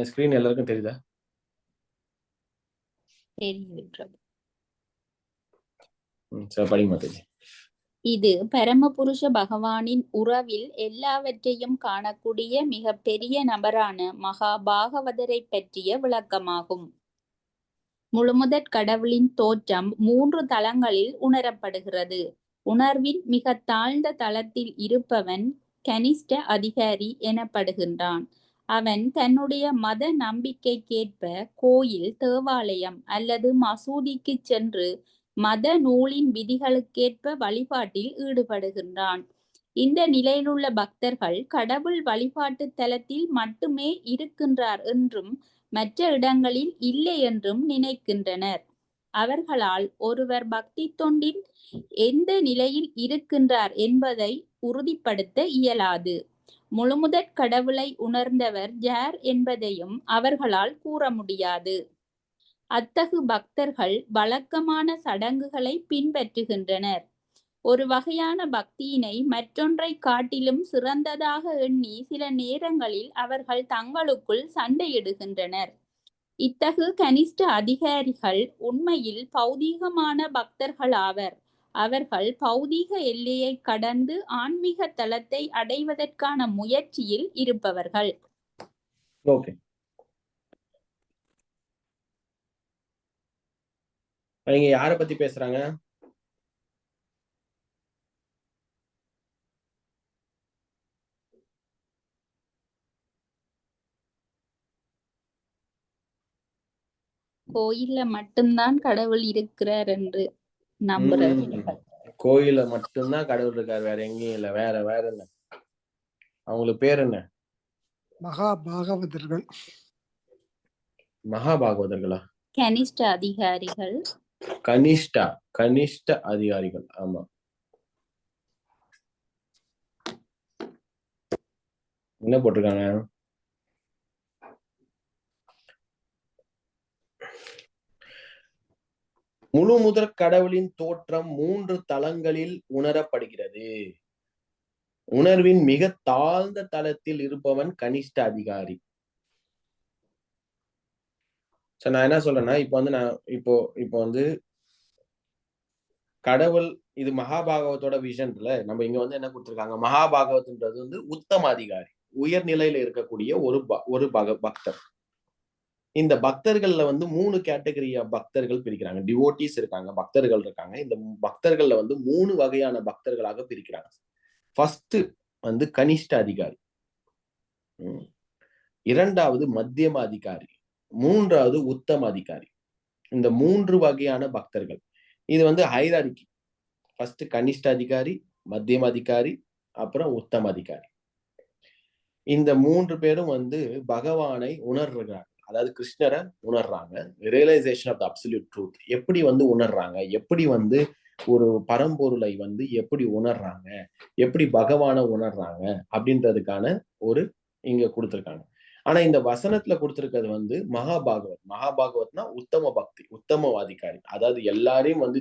ஸ்கிரீன் எல்லாருக்கும் தெரியுதா? தெரியுது பிரபு. சரி, படிங்க மாதாஜி. இது பரமபுருஷ பகவானின் உறவில் எல்லாவற்றையும் காணக்கூடிய மிக பெரிய நபரான மகா பாகவதரை பற்றிய விளக்கமாகும். முழுமுதற் கடவுளின் தோற்றம் 3 தளங்களில் உணரப்படுகிறது. உணர்வின் மிக தாழ்ந்த தளத்தில் இருப்பவன் கனிஷ்ட அதிகாரி எனப்படுகின்றான். அவன் தன்னுடைய மத நம்பிக்கைக்கேற்ப கோயில், தேவாலயம் அல்லது மசூதிக்கு சென்று மத நூலின் விதிகளுக்கேற்ப வழிபாட்டில் ஈடுபடுகின்றான். இந்த நிலையிலுள்ள பக்தர்கள் கடவுள் வழிபாட்டு தலத்தில் மட்டுமே இருக்கின்றார் என்றும் மற்ற இடங்களில் இல்லை என்றும் நினைக்கின்றனர். அவர்களால் ஒருவர் பக்தி தொண்டின் எந்த நிலையில் இருக்கின்றார் என்பதை உறுதிப்படுத்த இயலாது. முழுமுதற் கடவுளை உணர்ந்தவர் யார் என்பதையும் அவர்களால் கூற முடியாது. அத்தகு பக்தர்கள் வழக்கமான சடங்குகளை பின்பற்றுகின்றனர். ஒரு வகையான பக்தியினை மற்றொன்றை காட்டிலும் சிறந்ததாக எண்ணி சில நேரங்களில் அவர்கள் தங்களுக்குள் சண்டையிடுகின்றனர். இத்தகு கனிஷ்ட அதிகாரிகள் உண்மையில் பௌதீகமான பக்தர்கள் ஆவர். அவர்கள் பௌதீக எல்லையை கடந்து ஆன்மீக தளத்தை அடைவதற்கான முயற்சியில் இருப்பவர்கள். ஓகே, நீங்க யாரை பத்தி பேசுறாங்க? கோயில்ல மட்டும்தான் கடவுள் இருக்கிறார் என்று நம்புறவர்கள். கோயில மட்டும்தான் கடவுள் இருக்காரு, வேற எங்கேயும் இல்ல. வேற என்ன அவங்களுக்கு பேர் என்ன? மகாபாகவதர்கள். மகாபாகவதர்களா? கனிஷ்ட அதிகாரிகள். கனிஷ்ட அதிகாரிகள். ஆமா, என்ன போட்டிருக்காங்க? முழு முதற் கடவுளின் தோற்றம் 3 தளங்களில் உணரப்படுகிறது. உணர்வின் மிக தாழ்ந்த தளத்தில் இருப்பவன் கனிஷ்ட அதிகாரி. நான் என்ன சொல்றேன்னா, இப்போ வந்து கடவுள், இது மகாபாகவத்தோட விஷன்ல நம்ம இங்க வந்து என்ன கொடுத்திருக்காங்க, மகாபாகவத்ன்றது வந்து உத்தம அதிகாரி, உயர்நிலையில இருக்கக்கூடிய ஒரு பக்தர். இந்த பக்தர்கள்ல வந்து 3 கேட்டகரியா பக்தர்கள் பிரிக்கிறாங்க. டிவோட்டிஸ் இருக்காங்க, பக்தர்கள் இருக்காங்க. இந்த பக்தர்கள்ல வந்து 3 வகையான பக்தர்களாக பிரிக்கிறாங்க. ஃபர்ஸ்ட் வந்து கனிஷ்ட அதிகாரி, இரண்டாவது மத்தியம அதிகாரி, மூன்றாவது உத்தம அதிகாரி. இந்த 3 வகையான பக்தர்கள். இது வந்து ஹைரார்கி. ஃபர்ஸ்ட் கனிஷ்ட அதிகாரி, மத்தியம அதிகாரி, அப்புறம் உத்தம அதிகாரி. இந்த 3 பேரும் வந்து பகவானை உணர்றாங்க, அதாவது கிருஷ்ணரை உணர்றாங்க. Realisation of the absolute truth. எப்படி வந்து உணர்றாங்க, எப்படி வந்து ஒரு பரம்பொருளை வந்து எப்படி உணர்றாங்க, எப்படி பகவானை உணர்றாங்க அப்படின்றதுக்கான ஒரு இங்க கொடுத்திருக்காங்க. ஆனா இந்த வசனத்துல கொடுத்திருக்கிறது வந்து மகாபாகவத்னா உத்தம பக்தி, உத்தம அதிகாரி. அதாவது எல்லாரையும் வந்து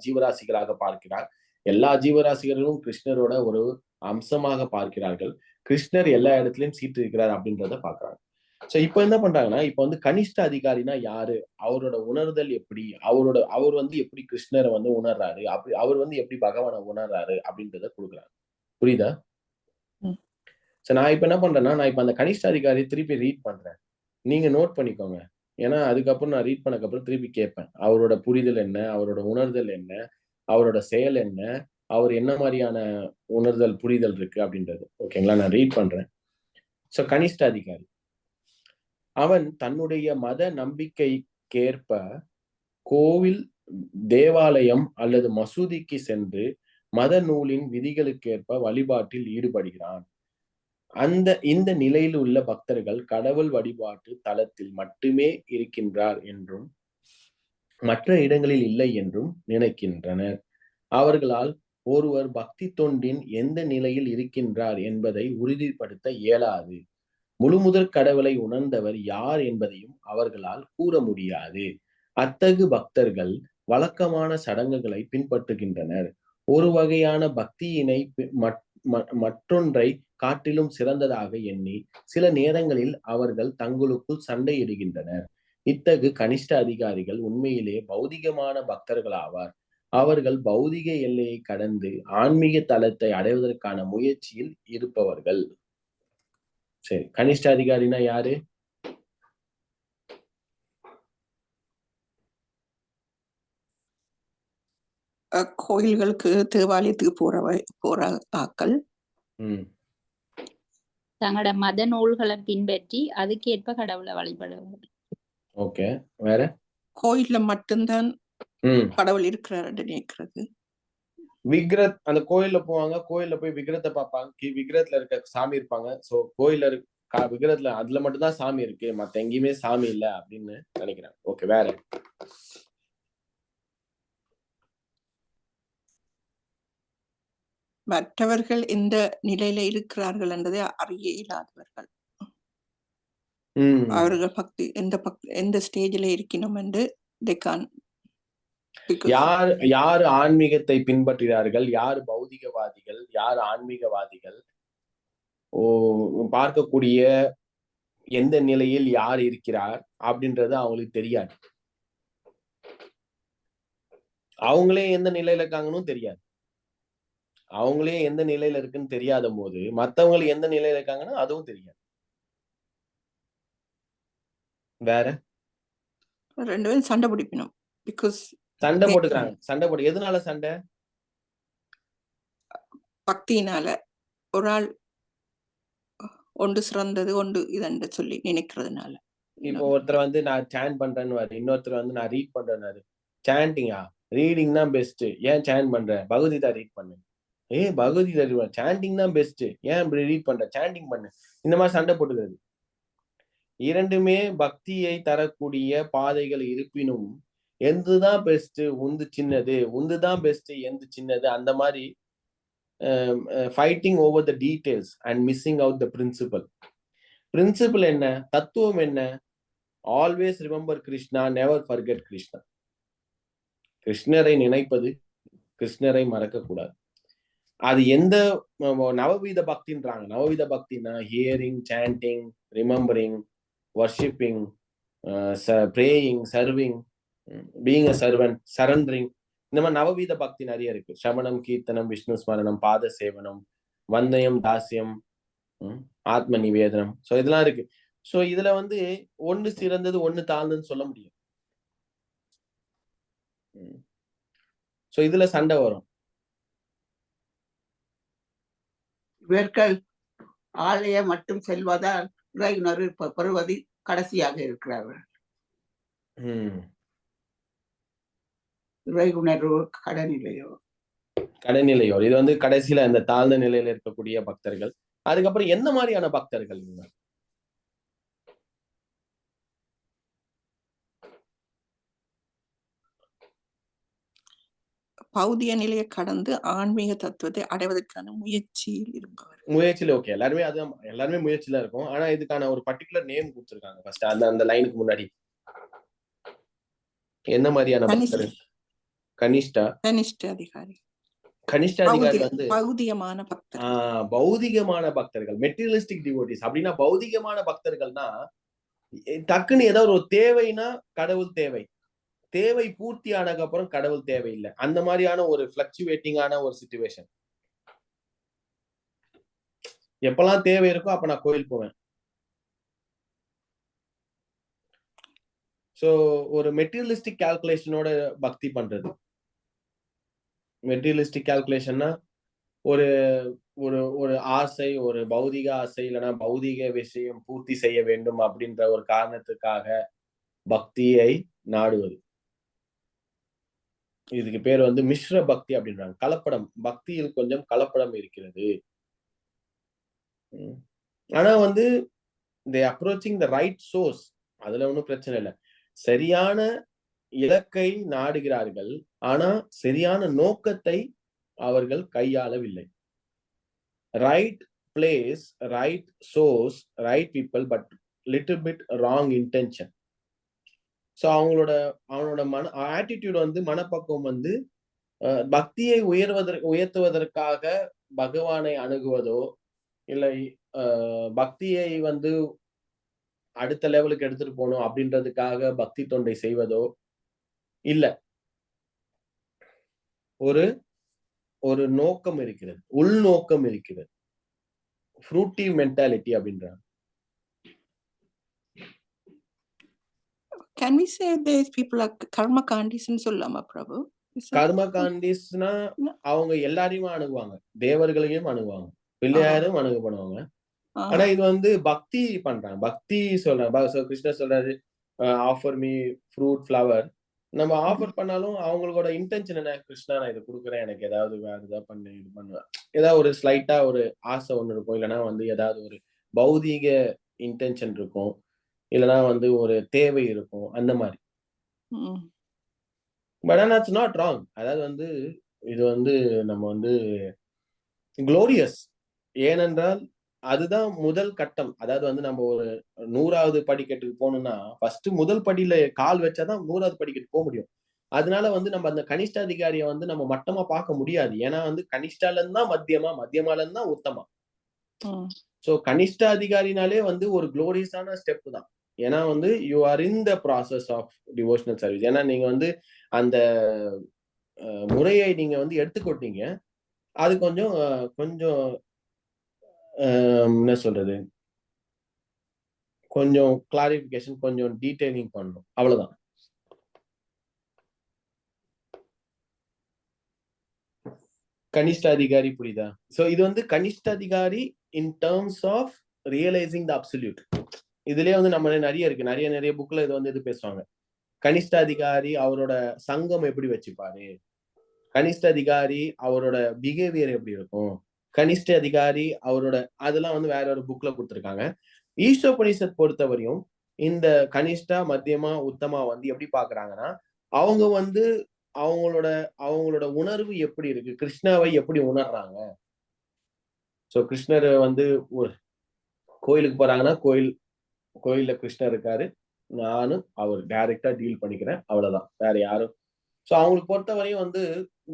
ஜீவராசிகளாக பார்க்கிறார். எல்லா ஜீவராசிகளும் கிருஷ்ணரோட ஒரு அம்சமாக பார்க்கிறார்கள். கிருஷ்ணர் எல்லா இடத்துலயும் சீற்றிருக்கிறார் அப்படின்றத பாக்குறாங்க. சோ இப்ப என்ன பண்றாங்கன்னா, இப்ப வந்து கனிஷ்ட அதிகாரினா யாரு, அவரோட உணர்தல் எப்படி, அவர் வந்து எப்படி கிருஷ்ணரை வந்து உணர்றாரு, அப்படி அவர் வந்து எப்படி பகவானை உணர்றாரு அப்படின்றத கொடுக்குறாரு. புரியுதா? சோ நான் இப்ப என்ன பண்றேன்னா, நான் இப்ப அந்த கனிஷ்ட அதிகாரி திருப்பி ரீட் பண்றேன், நீங்க நோட் பண்ணிக்கோங்க. ஏன்னா அதுக்கப்புறம் நான் ரீட் பண்ணக்கப்புறம் திருப்பி கேட்பேன், அவரோட புரிதல் என்ன, அவரோட உணர்தல் என்ன, அவரோட செயல் என்ன, அவர் என்ன மாதிரியான உணர்தல் புரிதல் இருக்கு அப்படின்றது. ஓகேங்களா, நான் ரீட் பண்றேன். சோ கனிஷ்ட அதிகாரி அவன் தன்னுடைய மத நம்பிக்கைக்கேற்ப கோவில், தேவாலயம் அல்லது மசூதிக்கு சென்று மத நூலின் விதிகளுக்கேற்ப வழிபாட்டில் ஈடுபடுகிறான். இந்த நிலையில் உள்ள பக்தர்கள் கடவுள் வழிபாட்டு தலத்தில் மட்டுமே இருக்கின்றார் என்றும் மற்ற இடங்களில் இல்லை என்றும் நினைக்கின்றனர். அவர்களால் ஒருவர் பக்தி தொண்டின் எந்த நிலையில் இருக்கின்றார் என்பதை உறுதிப்படுத்த இயலாது. முழுமுதற் கடவுளை உணர்ந்தவர் யார் என்பதையும் அவர்களால் கூற முடியாது. அத்தகு பக்தர்கள் வழக்கமான சடங்குகளை பின்பற்றுகின்றனர். ஒரு வகையான பக்தியினை மற்றொன்றை காட்டிலும் சிறந்ததாக எண்ணி சில நேரங்களில் அவர்கள் தங்களுக்குள் சண்டையிடுகின்றனர். இத்தகு கனிஷ்ட அதிகாரிகள் உண்மையிலே பௌதிகமான பக்தர்கள் ஆவார். அவர்கள் பௌதிக எல்லையை கடந்து ஆன்மீக தளத்தை அடைவதற்கான முயற்சியில் இருப்பவர்கள். சரி, கனிஷ்ட அதிகாரினா யாரு? கோயில்களுக்கு தேவாலயத்துக்கு போற ஆக்கள். தங்களோட மத நூல்களை பின்பற்றி அதுக்கேற்ப கடவுளை வழிபடுவார். ஓகே, வேற? கோயில்ல மட்டும்தான் கடவுள் இருக்கிறாரு நினைக்கிறது. விக்கிரத் அந்த கோயில்ல போவாங்க, கோயில்ல போய் விக்கிரத்தை பார்ப்பாங்க, விக்கிரத்துல இருக்க சாமி இருப்பாங்க. சோ கோயில்ல இருக்க விக்கிரத்துல அதுல மட்டும்தான் சாமி இருக்கு, மத்த எங்கேயுமே சாமி இல்ல அப்படின்னு நினைக்கிறேன். ஓகே, வேற? மற்றவர்கள் எந்த நிலையில இருக்கிறார்கள் என்பதை அறிய இயலாதவர்கள். அவர்கள் எந்த ஸ்டேஜில இருக்கணும் என்று யார் ஆன்மீகத்தை பின்பற்றுகிறார்கள், யார் பௌதிகவாதிகள், யார் ஆன்மீகவாதிகள், பார்க்கக்கூடிய எந்த நிலையில் யார் இருக்கிறார் அப்படின்றது அவங்களுக்கு தெரியாது. அவங்களே எந்த நிலையில இருக்காங்கன்னு தெரியாது. அவங்களே எந்த நிலையில இருக்குன்னு தெரியாத போது மத்தவங்களுக்கு எந்த நிலையில இருக்காங்கன்னா அதுவும் தெரியாது. வேற? ரெண்டு பேரும் சண்டை பிடிக்கணும். சண்டை போட்டுக்கிறாங்க. சண்டை போட்டு எதனால சண்டை? பக்தியினால. ஒரு ஆள் ஒன்று சிறந்தது ஒன்று இதென்று சொல்லி நினைக்கிறதுனால. இப்போ ஒருத்தர் வந்து நான் சாண்ட் பண்றேன்னு, இன்னொருத்தர் வந்து நான் ரீட் பண்றேன்னாரு. சாண்டிங்கா? ரீடிங் தான் பெஸ்ட், ஏன் சாண்ட் பண்ற? பகவத்கீதா ரீட் பண்ணு. பகவத்கீதா ரீட், சாண்டிங் தான் பெஸ்ட், ஏன் இப்படி ரீட் பண்ற? சாண்டிங் பண்ணு. இந்த மாதிரி சண்டை போட்டுக்கிறது. இரண்டுமே பக்தியை தரக்கூடிய பாதைகள் இருப்பினும் எந்துதான் பெஸ்ட், உந்து சின்னது, உந்துதான் பெஸ்ட், எந்து சின்னது, அந்த மாதிரி fighting over the details and missing out the principle. Principle என்ன? தத்துவம் என்ன? Always remember Krishna, never forget Krishna. கிருஷ்ணரை நினைப்பது, கிருஷ்ணரை மறக்க கூடாது. அது எந்த நவவீத பக்தின்றாங்க. நவவீத பக்தினா hearing, chanting, remembering, worshipping, praying, serving, being a servant, surrendering. இந்த மாதிரி நவவீத பக்தி நிறைய இருக்கு. சமணம், கீர்த்தனம், விஷ்ணு ஸ்மரணம், பாத சேவனம், வந்தயம், தாசியம், ஆத்ம நிவேதனம். சோ இதெல்லாம் இருக்கு. சோ இதுல வந்து ஒண்ணு சிறந்தது ஒண்ணு தாழ்ந்ததுன்னு சொல்ல முடியும். சோ இதுல சண்டை வரும். இவர்கள் ஆலயம் மட்டும் செல்வதால் இறையுணர்வு பெறுவது கடைசியாக இருக்கிறார்கள். இறையுணர்வு கடைநிலையோ இது வந்து கடைசியில இந்த தாழ்ந்த நிலையில இருக்கக்கூடிய பக்தர்கள். அதுக்கப்புறம் என்ன மாதிரியான பக்தர்கள்? பௌதிக நிலையை கடந்து ஆன்மீக தத்துவத்தை அடைவதற்கான முயற்சியில் இருப்பவர். முயற்சியில ஓகே, எல்லாருமே முயற்சியில இருக்கும். ஆனா இதுக்கான ஒரு பர்டிகுலர் நேம் கொடுத்திருக்காங்க ஃபர்ஸ்ட் அந்த லைனுக்கு முன்னாடி. என்ன மாதிரியான பக்தர்? கனிஷ்ட அதிகாரி. கனிஷ்ட அதிகாரி வந்து பௌதிகமான பக்தர்கள். பௌதிகமான பக்தர்கள், மெட்டீரியலிஸ்டிக் டிவோட்டிஸ். அப்படின்னா பௌதிகமான பக்தர்கள்னா டக்குன்னு ஏதாவது ஒரு தேவைனா கடவுள் தேவை, தேவை பூர்த்தி ஆனதுக்கு அப்புறம் கடவுள் தேவையில்லை, அந்த மாதிரியான ஒரு பிளக்சுவேட்டிங்கான ஒரு சிச்சுவேஷன். எப்பெல்லாம் தேவை இருக்கோ அப்ப நான் கோயில் போவேன். சோ ஒரு மெட்டீரியலிஸ்டிக் கால்குலேஷனோட பக்தி பண்றது. மெட்டீரியலிஸ்டிக் கால்குலேஷன்னா ஒரு ஒரு ஒரு ஆசை, ஒரு பௌதிக ஆசை இல்லைன்னா பௌதிக விஷயம் பூர்த்தி செய்ய வேண்டும் அப்படின்ற ஒரு காரணத்துக்காக பக்தியை நாடுவது. இதுக்கு பேர் வந்து மிஸ்ர பக்தி அப்படின்றாங்க. கலப்படம், பக்தியில் கொஞ்சம் கலப்படம் இருக்கிறது. ஆனா வந்து they approaching the right source, அதுல ஒன்றும் பிரச்சனை இல்லை. சரியான இலக்கை நாடுகிறார்கள், ஆனா சரியான நோக்கத்தை அவர்கள் கையாளவில்லை. Right place, right source, right people, but little bit wrong intention. So அவனோட ஆட்டிடியூட் வந்து, மனப்பக்குவம் வந்து பக்தியை உயர்த்துவதற்காக பகவானை அணுகுவதோ இல்லை பக்தியை வந்து அடுத்த லெவலுக்கு எடுத்துட்டு போகணும் அப்படின்றதுக்காக பக்தி தொண்டை செய்வதோ இல்ல. ஒரு ஒரு நோக்கம் இருக்கிறது, உள்நோக்கம் இருக்கிறது. ஃப்ரூட்டிவ் மென்டாலிட்டி அப்படின்றாங்க. Can we say these people are karma kandis ன்னு சொல்லலாமா பிரபு? கர்ம காண்டிஸ்னா அவங்க எல்லாரையுமே அணுகுவாங்க, தேவர்களையும் அணுகுவாங்க, பிள்ளையாரும் அணுகுப்படுவாங்க. ஆனா இது வந்து பக்தி பண்றாங்க, பக்தி சொல்றாங்க. கிருஷ்ணர் சொல்றாரு ஆஃபர் மீ ஃப்ரூட் ஃப்ளவர். நம்ம ஆஃபர் பண்ணாலும் அவங்களோட இன்டென்ஷன் என்ன? கிருஷ்ணா நான் இதை கொடுக்குறேன், எனக்கு ஏதாவது வேற ஏதாவது பண்ணு, இது பண்ணுவேன், ஏதாவது ஒரு ஸ்லைட்டா ஒரு ஆசை ஒண்ணு இருக்கும், இல்லைன்னா வந்து ஏதாவது ஒரு பௌதீக இன்டென்ஷன் இருக்கும், இல்லைன்னா வந்து ஒரு தேவை இருக்கும், அந்த மாதிரி. பட் ஆனா இட்ஸ் நாட் ராங். அதாவது வந்து இது வந்து நம்ம வந்து குளோரியஸ். ஏனென்றால் அதுதான் முதல் கட்டம். அதாவது வந்து நம்ம ஒரு 100வது படிக்கட்டுக்கு போகணும்னா ஃபர்ஸ்ட் முதல் படியில கால் வச்சாதான் 100வது படிக்கட்டு போக முடியும். அதனால வந்து நம்ம அந்த கனிஷ்டாதிகாரியை வந்து நம்ம மட்டமா பார்க்க முடியாது. ஏன்னா வந்து கனிஷ்டால இருந்தா மத்தியமா, மத்தியமால இருந்தா உத்தமா. சோ கனிஷ்டாதிகாரினாலே வந்து ஒரு குளோரியஸான ஸ்டெப் தான். ஏன்னா வந்து you are in the process of devotional service. ஏன்னா நீங்க வந்து அந்த முறையை நீங்க வந்து எடுத்துக்கொட்டீங்க. அது கொஞ்சம் கொஞ்சம் என்ன சொல்றது, கொஞ்சம் கிளாரிபிகேஷன், கொஞ்சம் டீடைலிங் பண்ணணும், அவ்வளவுதான். கனிஷ்ட அதிகாரி புரியுதா? சோ இது வந்து கனிஷ்ட அதிகாரி in terms of realising the absolute. இதுலயே வந்து நம்ம நிறைய இருக்கு, நிறைய புக்ல இது வந்து இது பேசுவாங்க. கனிஷ்ட அதிகாரி அவரோட சங்கம் எப்படி வச்சுப்பாரு, கனிஷ்ட அதிகாரி அவரோட பிஹேவியர் எப்படி இருக்கும், கனிஷ்ட அதிகாரி அவரோட, அதெல்லாம் வந்து வேற ஒரு புக்ல கொடுத்துருக்காங்க. ஈஸ்வரோபனிஷத் பொறுத்தவரையும் இந்த கனிஷ்டா, மத்தியமா, உத்தமா வந்து எப்படி பாக்குறாங்கன்னா, அவங்க வந்து அவங்களோட உணர்வு எப்படி இருக்கு, கிருஷ்ணாவை எப்படி உணர்றாங்க. சோ கிருஷ்ணர் வந்து ஒரு கோயிலுக்கு போறாங்கன்னா கோயில்ல கிருஷ்ணர் இருக்காரு, நானும் அவர் டைரக்டா டீல் பண்ணிக்கிறேன், அவ்வளவுதான், வேற யாரும். சோ அவங்களுக்கு பொறுத்தவரையும் வந்து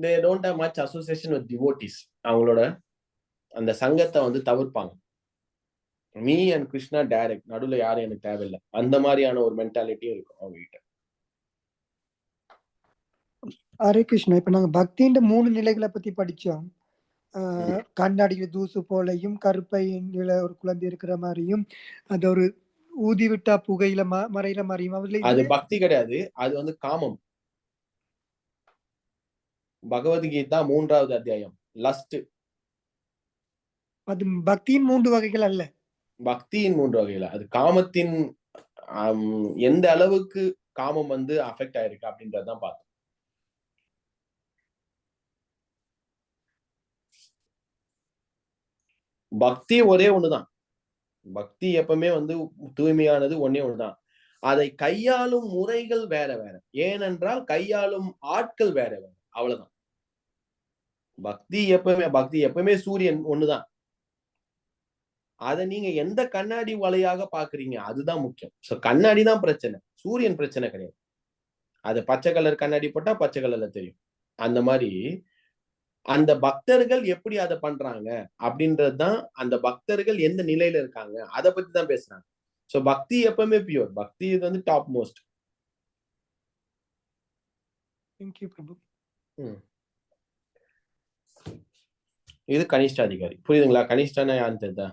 they don't have much association with devotees. அவங்களோட அந்த சங்கத்தை வந்து தவிர்ப்பாங்க. மீ அண்ட் கிருஷ்ணா டைரக்ட், நடுவுல யாரும் எனக்கு தேவையில்லை, அந்த மாதிரியான ஒரு மென்டாலிட்டியும் இருக்கும் அவங்க கிட்ட. ஹரே கிருஷ்ணா. இப்ப நாங்க பக்தின்ற 3 நிலைகளை பத்தி படிச்சோம். கண்ணாடியில் தூசு போலையும், கருப்பையில ஒரு குழந்தை இருக்கிற மாதிரியும், அது ஒரு ஊதி விட்டா புகையில மறையிற மாதிரியும். அது பக்தி கிடையாது, அது வந்து காமம். பகவத்கீதா 3வது அத்தியாயம் லஸ்ட். அது பக்தியின் 3 வகைகள் அல்ல. பக்தியின் 3 வகைகள், அது காமத்தின் எந்த அளவுக்கு காமம் வந்து அஃபெக்ட் ஆயிருக்கு அப்படின்றதான் பார்த்தோம். பக்தி ஒரே ஒண்ணுதான். பக்தி எப்பவுமே வந்து தூய்மையானது ஒன்னே ஒண்ணுதான். அதை கையாளும் முறைகள் வேற வேற. ஏனென்றால் கையாளும் ஆட்கள் வேற வேற, அவ்வளவுதான். பக்தி எப்பவுமே சூரியன் ஒண்ணுதான். அதை நீங்க எந்த கண்ணாடி வலையாக பாக்குறீங்க அதுதான் முக்கியம். சோ கண்ணாடி தான் பிரச்சனை, சூரியன் பிரச்சனை கிடையாது. அது பச்சை கலர் கண்ணாடி போட்டா பச்சை கலர்ல தெரியும். அந்த மாதிரி அந்த பக்தர்கள் எப்படி அதை பண்றாங்க அப்படின்றதுதான், அந்த பக்தர்கள் எந்த நிலையில இருக்காங்க அதை பத்தி தான் பேசுறாங்க. சோ பக்தி எப்பவுமே பியூர், பக்தி இது வந்து டாப் மோஸ்ட். இது கனிஷ்ட அதிகாரி. புரியுதுங்களா? கனிஷ்டனா யாருன்னு தெரியுதா?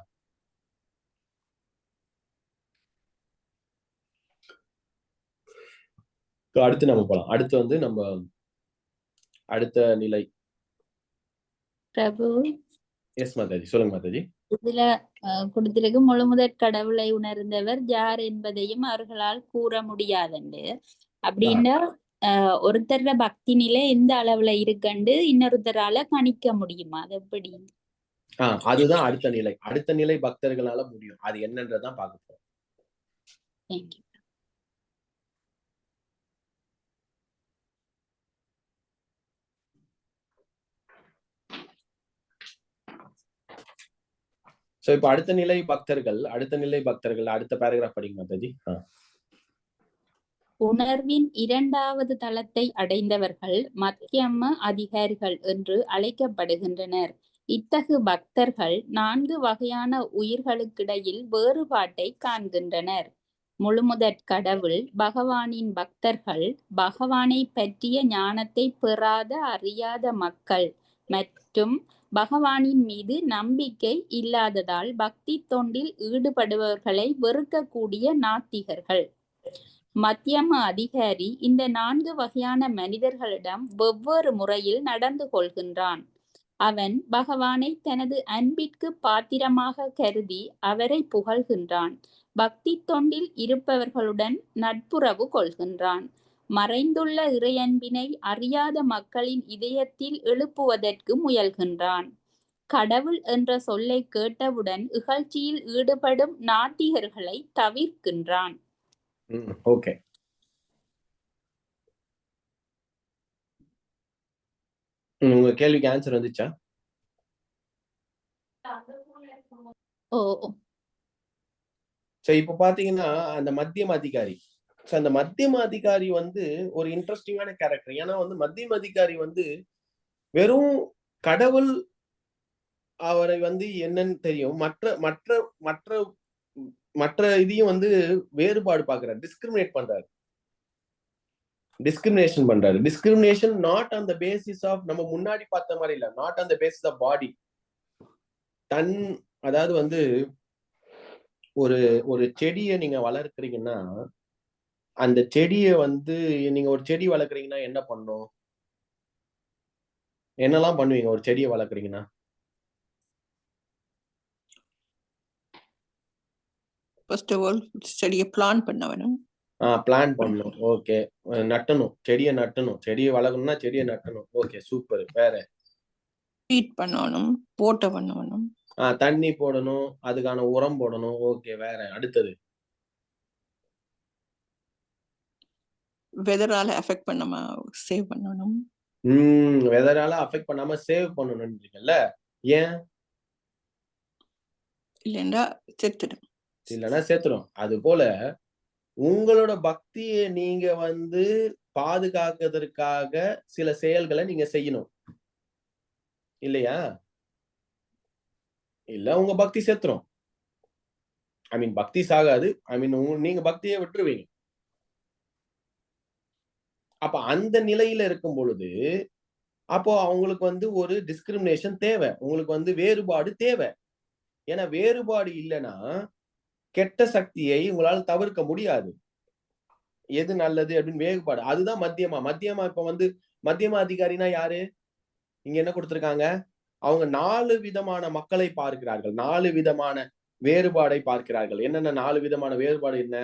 அடுத்து நம்ம போலாம். அடுத்து வந்து நம்ம அடுத்த நிலை பிரபு எஸ் மாதாஜி, சொல்லுங்க மாதாஜி. இதுல கொடுத்திருக்கு முழுமுதற் கடவுளை உணர்ந்தவர் யார் என்பதையும் அவர்களால் கூற முடியாதுண்டு. அப்படின்னா ஒருத்தர பக்தி நிலை எந்த அளவுல இருக்குண்டு இன்னொருத்தரால கணிக்க முடியுமா? அது எப்படி? அதுதான் அடுத்த நிலை. அடுத்த நிலை பக்தர்களால முடியும். அது என்னன்றதான் பார்க்க போறோம். தேங்க்யூ. சோ இப்ப அடுத்த நிலை பக்தர்கள் அடுத்த பேராகிராஃப் படிங்க மாதாஜி. உணர்வின் இரண்டாவது தளத்தை அடைந்தவர்கள் மத்தியம அதிகாரிகள் என்று அழைக்கப்படுகின்றனர். இத்தகு பக்தர்கள் 4 வகையான உயிர்களுக்கிடையில் வேறுபாட்டை காண்கின்றனர். முழுமுதற் கடவுள் பகவானின் பக்தர்கள் பகவானை பற்றிய ஞானத்தை பெறாத அறியாத மக்கள் மற்றும் பகவானின் மீது நம்பிக்கை இல்லாததால் பக்தி தொண்டில் ஈடுபடுபவர்களை வெறுக்கக்கூடிய நாத்திகர்கள். மத்தியம அதிகாரி இந்த 4 வகையான மனிதர்களிடம் வெவ்வேறு முறையில் நடந்து கொள்கின்றான். அவன் பகவானை தனது அன்பிற்கு பாத்திரமாக கருதி அவரை புகழ்கின்றான். பக்தி தொண்டில் இருப்பவர்களுடன் நட்புறவு கொள்கின்றான். மறைந்துள்ள இறையன்பினை அறியாத மக்களின் இதயத்தில் எழுப்புவதற்கு முயல்கின்றான். கடவுள் என்ற சொல்லை கேட்டவுடன் இகழ்ச்சியில் ஈடுபடும் நாத்திகர்களை தவிர்க்கின்றான். ஓகே. உங்க கேள்விக்கு ஆன்சர் வந்துச்சா? சோ இப்ப பாத்தீங்கன்னா அந்த மத்தியம அதிகாரி, அந்த மத்தியம அதிகாரி ஒரு இன்ட்ரெஸ்டிங்கான கேரக்டர். ஏன்னா மத்தியம அதிகாரி வெறும் கடவுள் அவரை என்னன்னு தெரியும், மற்ற மற்ற மற்ற மற்ற இதையும் வேறுபாடு பாக்குறாரு, டிஸ்கிரிமினேஷன் பண்றாரு. Discrimination not on the basis of, நம்ம முன்னாடி பார்த்த மாதிரி இல்ல, not on the basis of body. அதாவது ஒரு ஒரு செடியை நீங்க வளர்க்குறீங்கன்னா, அந்த செடியை நீங்க ஒரு செடி வளர்க்குறீங்கன்னா என்ன பண்ணும்? என்னெல்லாம் பண்ணுவீங்க ஒரு செடியை வளர்க்குறீங்கன்னா? ஃபர்ஸ்ட் ஆஃப் ஆல் செடியை பிளான் பண்ண வேணும். பிளான் பண்ணணும். ஓகே. நட்டணும், செடியை நட்டணும். செடியை வளர்க்கணும்னா செடியை நட்டணும். Okay, super. வேற? ஃபீட் பண்ணணும், போட்ட பண்ணணும். தண்ணி போடணும், அதுக்கான உரம் போடணும். ஓகே, வேற? அடுத்தது? வெதரால அஃபெக்ட் பண்ணாம சேவ் பண்ணணும். வெதரால அஃபெக்ட் பண்ணாம சேவ் பண்ணணும்ன்றீங்கல்ல, ஏன்? இல்லைன்னா செத்துடும். அது போல உங்களோட பக்தியை நீங்க பாதுகாக்கிறதுக்காக சில செயல்களை நீங்க செய்யணும் இல்லையா? இல்ல உங்க பக்தி செத்துரும். பக்தி சாகாது. நீங்க பக்தியை விட்டுருவீங்க. அப்ப அந்த நிலையில இருக்கும் பொழுது அப்போ அவங்களுக்கு ஒரு டிஸ்கிரிமினேஷன் தேவை, உங்களுக்கு வேறுபாடு தேவை. ஏன்னா வேறுபாடு இல்லைன்னா கெட்ட சக்தியை உங்களால் தவிர்க்க முடியாது. எது நல்லது அப்படின்னு வேறுபாடு, அதுதான் மத்தியமா. இப்ப மத்தியமா அதிகாரினா யாரு? இங்க என்ன கொடுத்திருக்காங்க? அவங்க 4 விதமான மக்களை பார்க்கிறார்கள், 4 விதமான வேறுபாடை பார்க்கிறார்கள். என்னென்ன 4 விதமான வேறுபாடு? என்ன?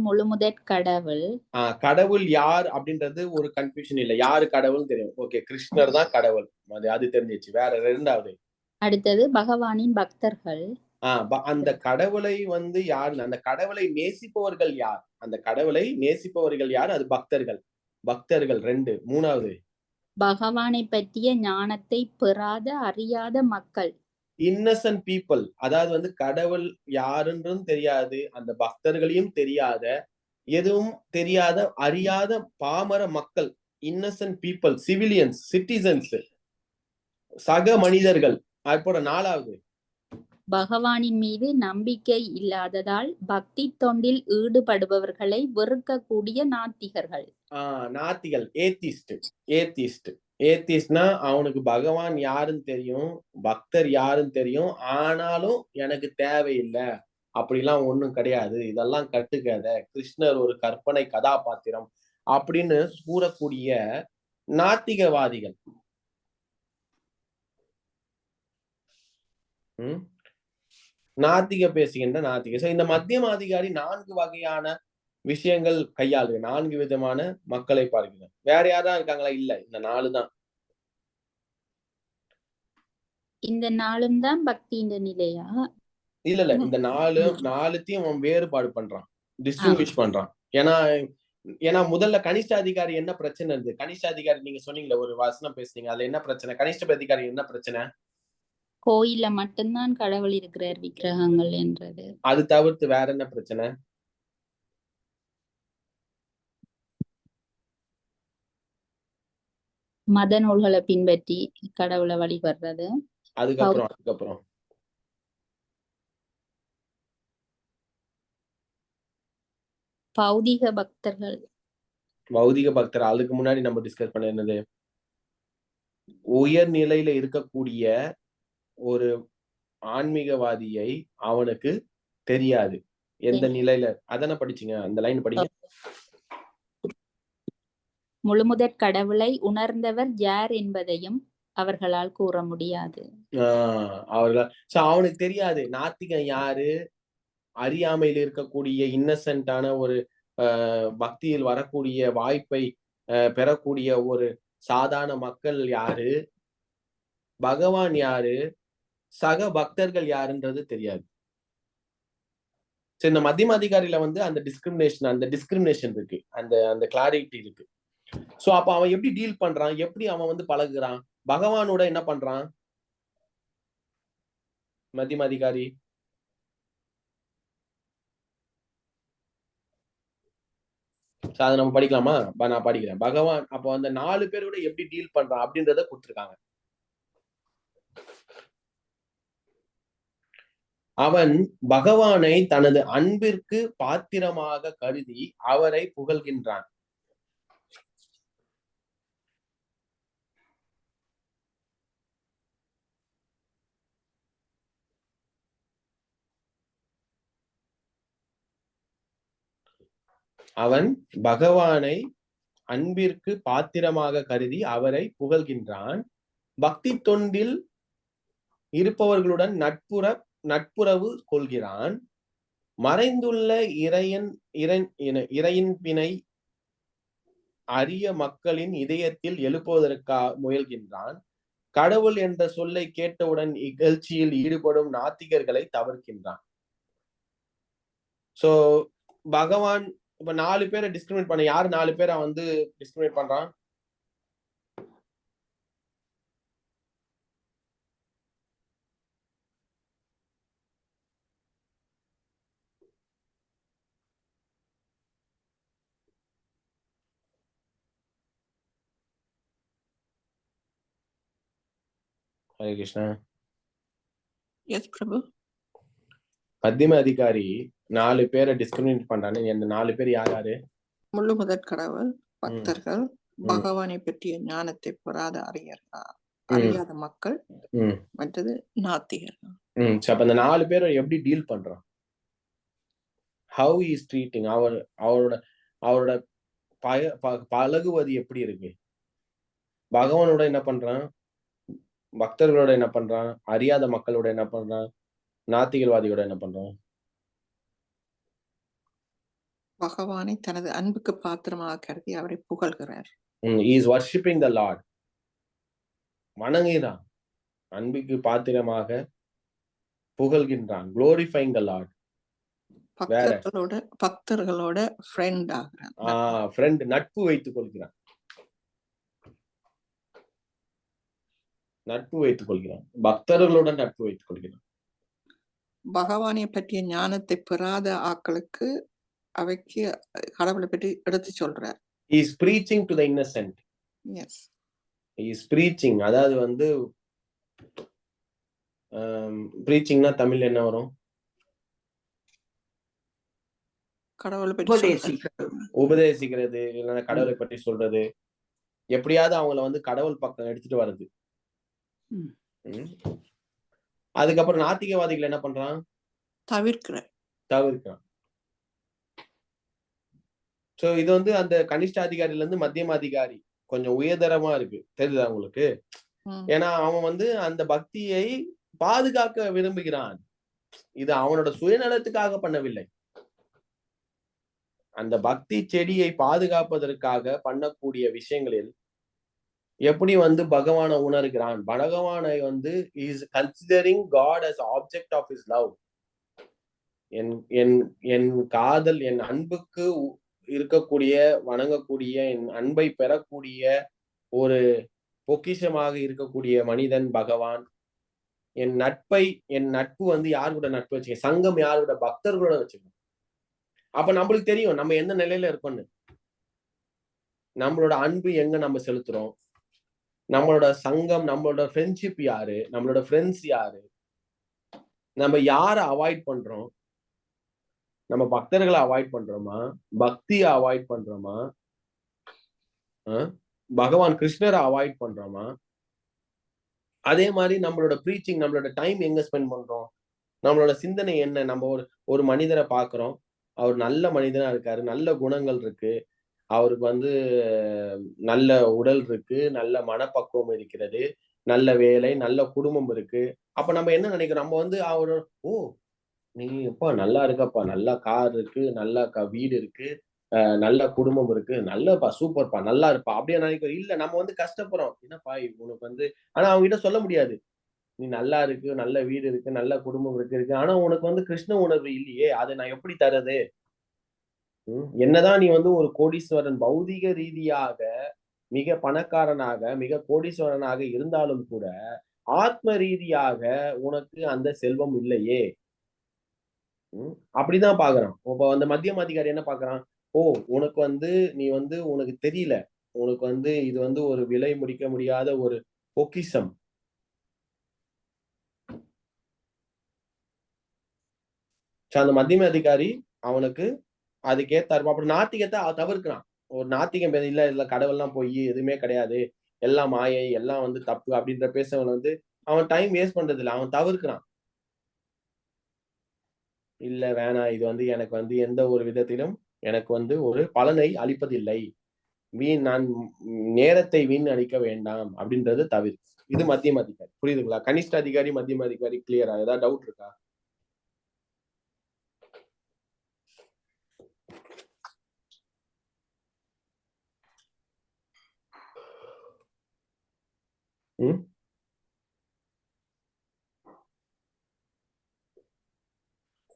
முழுமுதற் கடவுள். கடவுள் யார் அப்படின்றது ஒரு கன்ஃபியூஷன் இல்ல. யாரு கடவுள் தெரியும். ஓகே, கிருஷ்ணர் தான் கடவுள், அது தெரிஞ்சிச்சு. வேற? ரெண்டாவது? அடுத்தது பகவானின் பக்தர்கள். அந்த கடவுளை யார்? அந்த கடவுளை நேசிப்பவர்கள் யார்? அந்த கடவுளை நேசிப்பவர்கள் யார்? அது பக்தர்கள். 2. மூணாவது? பகவானை பற்றிய ஞானத்தை பெறாத அறியாத மக்கள், இன்னசென்ட் பீப்புள். அதாவது கடவுள் யாருன்றும் தெரியாது, அந்த பக்தர்களையும் தெரியாத, எதுவும் தெரியாத அறியாத பாமர மக்கள், இன்னசென்ட் பீப்புள், சிவிலியன்ஸ், சிட்டிசன்ஸ், சக மனிதர்கள். அப்புறம் 4வது? பகவானின் மீது நம்பிக்கை இல்லாததால் பக்தி தொண்டில் ஈடுபடுபவர்களை வெறுக்கக்கூடிய நாத்திகர்கள். நாத்திகள், ஏத்திஸ்ட்னா அவனுக்கு பகவான் யாருன்னு தெரியும், பக்தர் யாருன்னு தெரியும், ஆனாலும் எனக்கு தேவையில்லை, அப்படிலாம் ஒண்ணும் கிடையாது, இதெல்லாம் கட்டுக்கதை, கிருஷ்ணர் ஒரு கற்பனை கதாபாத்திரம் அப்படின்னு கூறக்கூடிய நாத்திகவாதிகள். நாத்திக பேசுகின்ற நாத்திக. சோ இந்த மத்தியம அதிகாரி 4 வகையான விஷயங்கள் கையாளு, 4 விதமான மக்களை பார்க்கிறார். வேற யாரா இருக்காங்களா? இல்ல, இந்த 4 தான். இந்த நாளும் தான் பக்தியின் நிலையா? இல்ல இந்த 4த்தையும் அவன் வேறுபாடு பண்றான், டிஸ்டிங்விஷ் பண்றான். ஏன்னா முதல்ல கனிஷ்ட அதிகாரி என்ன பிரச்சனை இருக்கு? கனிஷ்ட அதிகாரி நீங்க சொன்னீங்களே, ஒரு வசனம் பேசுனீங்க, அதுல என்ன பிரச்சனை? கனிஷ்ட அதிகாரி என்ன பிரச்சனை? கோயில்ல மட்டும்தான் கடவுள் இருக்கிறார், விக்கிரகங்கள் என்றது. அது தவிர்த்து வேற என்ன பிரச்சனை? மத நூல்களை பின்பற்றி கடவுளை வழிபடுறது. அதுக்கப்புறம் பௌதிக பக்தர்கள். பௌதிக பக்தர். அதுக்கு முன்னாடி நம்ம டிஸ்கஸ் பண்ண என்னது? உயர் நிலையில இருக்கக்கூடிய ஒரு ஆன்மீகவாதியை அவனுக்கு தெரியாது எந்த நிலையில. அதான படிச்சீங்க, அந்த லைன் படிங்க. முழுமுதற் கடவுளை உணர்ந்தவர் யார் என்பதையும் அவர்களால் கூற முடியாது. அவனுக்கு தெரியாது நாத்திகன் யாரு, அறியாமையில் இருக்கக்கூடிய இன்னசென்டான ஒரு பக்தியில் வரக்கூடிய வாய்ப்பை பெறக்கூடிய ஒரு சாதாரண மக்கள் யாரு, பகவான் யாரு, சக பக்தர்கள் யாருன்றது தெரியாது. சரி, இந்த மத்தியம அதிகாரியில அந்த டிஸ்கிரிமினேஷன் இருக்கு, அந்த கிளாரிட்டி இருக்கு. சோ அப்ப அவன் எப்படி டீல் பண்றான், எப்படி அவன் பழகுறான், பகவானோட என்ன பண்றான் மத்தியம அதிகாரி? அதை நம்ம படிக்கலாமா? நான் படிக்கிறேன். பகவான் அப்போ அந்த 4 பேரோட எப்படி டீல் பண்றான் அப்படின்றத கொடுத்திருக்காங்க. அவன் பகவானை தனது அன்பிற்கு பாத்திரமாக கருதி அவரை புகழ்கின்றான். அவன் பகவானை அன்பிற்கு பாத்திரமாக கருதி அவரை புகழ்கின்றான். பக்தி தொண்டில் இருப்பவர்களுடன் நட்புறவு கொள்கிறான். மறைந்துள்ள இறையின்பினை அரிய மக்களின் இதயத்தில் எழுப்புவதற்காக முயல்கின்றான். கடவுள் என்ற சொல்லை கேட்டவுடன் இகழ்ச்சியில் ஈடுபடும் நாத்திகர்களை தவிர்க்கின்றான். சோ பகவான் இப்ப 4 பேரை டிஸ்கிரிமினேட் பண்ண, யாரு 4 பேரை டிஸ்கிரிமினேட் பண்றான்? ஹரே கிருஷ்ணா. எஸ் பிரபு. மத்தியம அதிகாரி 4 பேரை டிஸ்கிரிமினேட் பண்றானே, அந்த 4 பேர் யாரு? முழு முதற் கடவுள், பக்தர்கள், பகவானை பற்றிய ஞானத்தை பெறாத அறியாத மக்கள், மற்றது நாத்திகர்கள். அப்ப அந்த 4 பேரை எப்படி டீல் பண்றான்? ஹவ் இஸ் ட்ரீட்டிங், அவரோட பழகுவது எப்படி இருக்கு? பகவானோட என்ன பண்றான், பக்தர்களோட என்ன பண்றான், அறியாத மக்களோட என்ன பண்றான், நாத்திகவாதியோட என்ன பண்றான்? பகவானை தனது அன்புக்கு பாத்திரமாக கருதி அவரை புகழ்கிறார். He is worshipping the Lord. வணங்குகிறான், அன்புக்கு பாத்திரமாக புகழ்கின்றான், glorifying the Lord. பக்தர்களோட ஃப்ரெண்ட் ஆகிறான். ஃப்ரெண்ட், நட்பு வைத்துக் கொள்கிறான், பக்தர்களோட நட்பு வைத்துக் கொள்கிறான். பகவானை பற்றிய ஞானத்தை பெறாத ஆக்களுக்கு அவைக்கு கடவுளை பற்றி எடுத்து சொல்றார். He is preaching to the innocent. Yes. He is preaching. அதாவது preachingனா தமிழ்ல என்ன வரும்? கடவுளை பற்றி உபதேசிக்கிறது, இல்லைன்னா கடவுளை பற்றி சொல்றது, எப்படியாவது அவங்கள கடவுள் பக்கம் எடுத்துட்டு வர்றது. அதுக்கப்புறம் நாத்திகவாதிகள் என்ன பண்றான்? தவிர்க்கிறான். சோ இது அந்த கனிஷ்ட அதிகாரில இருந்து மத்தியம அதிகாரி கொஞ்சம் உயர்தரமா இருக்கு. தெரியுதா உங்களுக்கு? ஏன்னா அவன் வந்து அந்த பக்தியை பாதுகாக்க விரும்புகிறான். இது அவனோட சுயநலத்துக்காக பண்ணவில்லை. அந்த பக்தி செடியை பாதுகாப்பதற்காக பண்ணக்கூடிய விஷயங்களில் எப்படி வந்து பகவானை உணர்கிறான்? பகவானை வந்து is considering God as object of his love. என் காதல், என் அன்புக்கு இருக்கக்கூடிய, வணங்கக்கூடிய, என் அன்பை பெறக்கூடிய ஒரு பொக்கிஷமாக இருக்கக்கூடிய மனிதன் பகவான். என் நட்பு வந்து யார் கூட நட்பு வச்சுக்க, சங்கம் யாரோட, பக்தர்களோட வச்சுக்கணும். அப்ப நம்மளுக்கு தெரியும் நம்ம எந்த நிலையில இருக்கோம்னு. நம்மளோட அன்பு எங்க நம்ம செலுத்துறோம், நம்மளோட சங்கம், நம்மளோட ஃப்ரெண்ட்ஷிப் யாரு, நம்மளோட ஃப்ரெண்ட்ஸ் யாரு, நம்ம யாரை அவாய்ட் பண்றோம், நம்ம பக்தர்களை அவாய்ட் பண்றோமா, பக்தியை அவாய்ட் பண்றோமா, பகவான் கிருஷ்ணரை அவாய்ட் பண்றோமா? அதே மாதிரி நம்மளோட ப்ரீச்சிங், நம்மளோட டைம் எங்க ஸ்பெண்ட் பண்றோம், நம்மளோட சிந்தனை என்ன? நம்ம ஒரு மனிதரை பாக்குறோம், அவர் நல்ல மனிதனா இருக்காரு, நல்ல குணங்கள் இருக்கு, அவருக்கு வந்து நல்ல உடல் இருக்கு, நல்ல மனப்பக்குவம் இருக்கிறது, நல்ல வேலை, நல்ல குடும்பம் இருக்கு. அப்ப நம்ம என்ன நினைக்கிறோம்? நம்ம வந்து நீ எப்பா நல்லா இருக்கப்பா, நல்ல கார் இருக்கு, நல்ல வீடு இருக்கு, நல்ல குடும்பம் இருக்கு, நல்லப்பா, சூப்பர்ப்பா, நல்லா இருப்பா அப்படியே நினைக்கிறோம். இல்ல, நம்ம வந்து கஷ்டப்படுறோம். என்னப்பா உனக்கு வந்து, ஆனா அவங்க கிட்ட சொல்ல முடியாது. நீ நல்லா இருக்கு, நல்ல வீடு இருக்கு, நல்ல குடும்பம் இருக்கு, ஆனா உனக்கு வந்து கிருஷ்ண உணர்வு இல்லையே, அதை நான் எப்படி தரது? என்னதான் நீ வந்து ஒரு கோடீஸ்வரன், பௌதிக ரீதியாக மிக பணக்காரனாக, மிக கோடீஸ்வரனாக இருந்தாலும் கூட ஆத்ம ரீதியாக உனக்கு அந்த செல்வம் இல்லையே. அப்படிதான் பாக்குறான். இப்ப அந்த மத்தியம அதிகாரி என்ன பாக்குறான்? உனக்கு வந்து நீ வந்து உனக்கு தெரியல, உனக்கு வந்து இது வந்து ஒரு விலை முடிக்க முடியாத ஒரு பொக்கிஷம். அந்த மத்தியம அதிகாரி அவனுக்கு அதுக்கேத்தாரு. அப்புறம் நாத்திகத்தை தவிர்க்கிறான். ஒரு நாத்திகம் இல்ல கடவுள்லாம் போய் எதுவுமே கிடையாது, எல்லாம் மாயை, எல்லாம் வந்து தப்பு அப்படின்ற பேசவன் வந்து அவன் டைம் வேஸ்ட் பண்றது இல்லை, அவன் தவிர்க்கிறான். இல்ல வேணாம், இது வந்து எனக்கு வந்து எந்த ஒரு விதத்திலும் எனக்கு வந்து ஒரு பலனை அளிப்பதில்லை, நான் நேரத்தை வீண் அளிக்க வேண்டாம் அப்படின்றது தவிர. இது மத்தியம அதிகாரி. புரியுதுங்களா? கனிஷ்ட அதிகாரி, மத்தியம அதிகாரி கிளியரா? ஏதாவது டவுட் இருக்கா?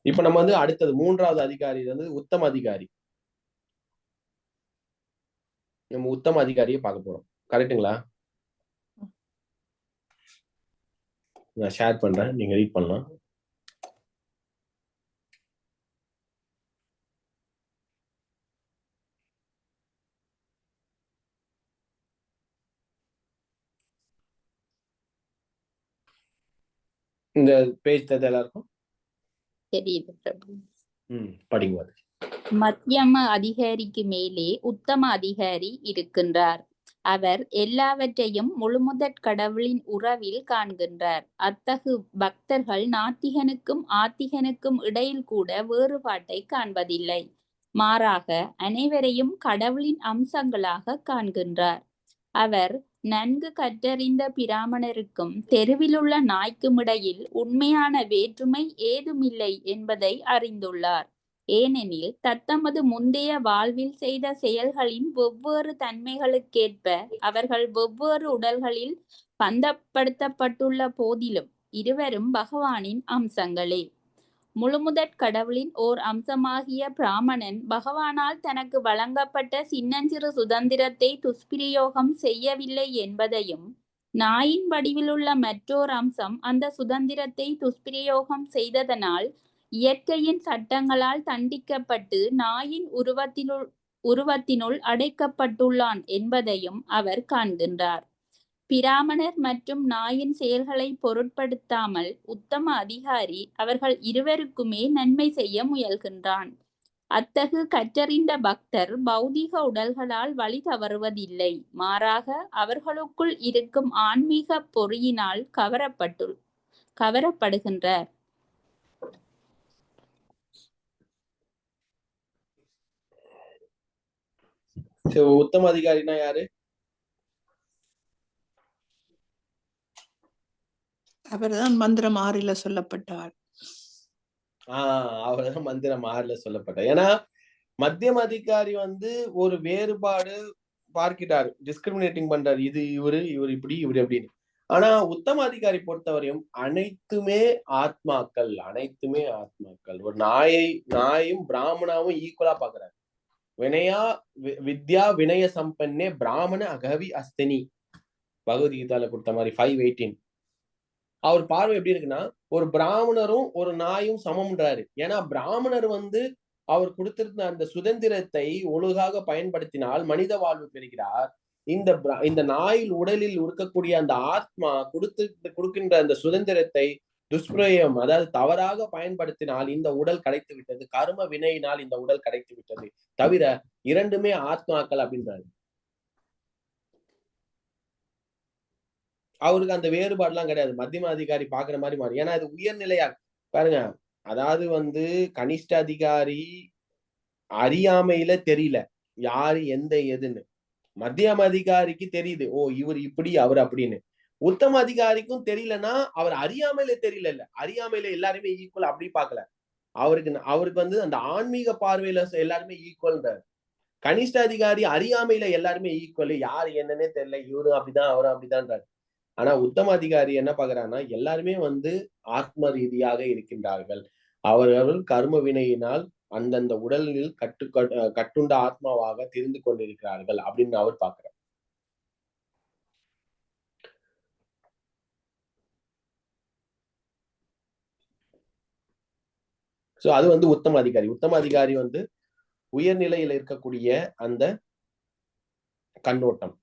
இப்ப நம்ம வந்து அடுத்தது 3வது அதிகாரி வந்து உத்தம அதிகாரி. நம்ம உத்தம அதிகாரியை பார்க்க போறோம். கரெக்ட்டுங்களா? நான் ஷேர் பண்றேன், நீங்க ரீட் பண்ணலாம். இந்த பேஜ் தெரியுது எல்லாருக்கும்? தெரியுது பிரபு. படிங்க. மத்தியம அதிகாரிக்கு மேலே உத்தம அதிகாரி இருக்கின்றார். அவர் எல்லாவற்றையும் முழுமுதற் கடவுளின் உறவில் காண்கின்றார். அத்தகு பக்தர்கள் நாத்திகனுக்கும் ஆத்திகனுக்கும் இடையில் கூட வேறுபாட்டை காண்பதில்லை. மாறாக அனைவரையும் கடவுளின் அம்சங்களாக காண்கின்றார். அவர் நன்கு கற்றறிந்த பிராமணருக்கும் தெருவிலுள்ள நாய்க்கும் இடையில் உண்மையான வேற்றுமை ஏதுமில்லை என்பதை அறிந்துள்ளார். ஏனெனில் தத்தமது முந்தைய வாழ்வில் செய்த செயல்களின் வெவ்வேறு தன்மைகளுக்கேற்ப அவர்கள் வெவ்வேறு உடல்களில் பந்தப்படுத்தப்பட்டுள்ள போதிலும் இருவரும் பகவானின் அம்சங்களே. முழுமுதற் கடவுளின் ஓர் அம்சமாகிய பிராமணன் பகவானால் தனக்கு வழங்கப்பட்ட சின்னஞ்சிறு சுதந்திரத்தை துஷ்பிரயோகம் செய்யவில்லை என்பதையும், நாயின் வடிவிலுள்ள மற்றோர் அம்சம் அந்த சுதந்திரத்தை துஷ்பிரயோகம் செய்ததனால் இயற்கையின் சட்டங்களால் தண்டிக்கப்பட்டு நாயின் உருவத்தினுள் அடைக்கப்பட்டுள்ளான் என்பதையும் அவர் காண்கின்றார். பிராமணர் மற்றும் நாயின் செயல்களை பொருட்படுத்தாமல் உத்தம அதிகாரி அவர்கள் இருவருக்குமே நன்மை செய்ய முயல்கின்றான். அத்தகு கற்றறிந்த பக்தர் பௌதீக உடல்களால் வழி தவறுவதில்லை. மாறாக அவர்களுக்குள் இருக்கும் ஆன்மீக பொறியினால் கவரப்படுகின்றார். உத்தம அதிகாரினா யாரு? அவர்தான் மந்திரம் 6ல சொல்லப்பட்டார். அவர்தான் மந்திரம் 6ல சொல்லப்பட்டார். ஏன்னா மத்தியம அதிகாரி வந்து ஒரு வேறுபாடு பார்க்கிறார், டிஸ்கிரிமினேட்டிங் பண்றாரு, இது இவரு இப்படி இவரு அப்படின்னு. ஆனா உத்தம அதிகாரி பொறுத்தவரையும் அனைத்துமே ஆத்மாக்கள், அனைத்துமே ஆத்மாக்கள். ஒரு நாயும் பிராமணாவும் ஈக்குவலா பாக்குறாரு. வினயா வித்யா வினய சம்பன்னே பிராமண அகவி அஸ்தினி, பகவத்கீதால கொடுத்த மாதிரி 5:18. அவர் பார்வை எப்படி இருக்குன்னா, ஒரு பிராமணரும் ஒரு நாயும் சமம்ன்றாரு. ஏன்னா பிராமணர் வந்து அவர் கொடுத்திருந்த அந்த சுதந்திரத்தை ஒழுங்காக பயன்படுத்தினால் மனித வாழ்வு பெறுகிறார். இந்த நாயில் உடலில் இருக்கக்கூடிய அந்த ஆத்மா கொடுக்கின்ற அந்த சுதந்திரத்தை துஷ்பிரயோகம், அதாவது தவறாக பயன்படுத்தினால் இந்த உடல் கிடைத்து விட்டது, கர்ம வினையினால் இந்த உடல் கிடைத்து விட்டது. தவிர இரண்டுமே ஆத்மாக்கள் அப்படின்றாரு. அவருக்கு அந்த வேறுபாடு எல்லாம் கிடையாது. மத்தியம அதிகாரி பாக்குற மாதிரி மாறி. ஏன்னா இது உயர்நிலையா பாருங்க. அதாவது வந்து கனிஷ்ட அதிகாரி அறியாமையில தெரியல யாரு எந்த எதுன்னு. மத்தியம அதிகாரிக்கு தெரியுது, ஓ இவர் இப்படி அவர் அப்படின்னு. உத்தம அதிகாரிக்கும் தெரியலன்னா அவர் அறியாமையில தெரியல. இல்ல அறியாமையில எல்லாருமே ஈக்குவல் அப்படி பாக்கல. அவருக்கு வந்து அந்த ஆன்மீக பார்வையில எல்லாருமே ஈக்குவல்ன்றார். கனிஷ்ட அதிகாரி அறியாமையில எல்லாருமே ஈக்குவல், யாரு என்னன்னே தெரியல, இவரும் அப்படிதான் அவரும் அப்படிதான்றாரு. ஆனா உத்தம அதிகாரி என்ன பாக்குறாங்கன்னா எல்லாருமே வந்து ஆத்ம ரீதியாக இருக்கின்றார்கள், அவர்கள் கர்ம வினையினால் அந்தந்த உடலில் கட்டுண்ட ஆத்மாவாக திரிந்து கொண்டிருக்கிறார்கள் அப்படின்னு அவர் பாக்குறார். சோ அது வந்து உத்தம அதிகாரி. உத்தம அதிகாரி வந்து உயர்நிலையில இருக்கக்கூடிய அந்த கண்ணோட்டம்.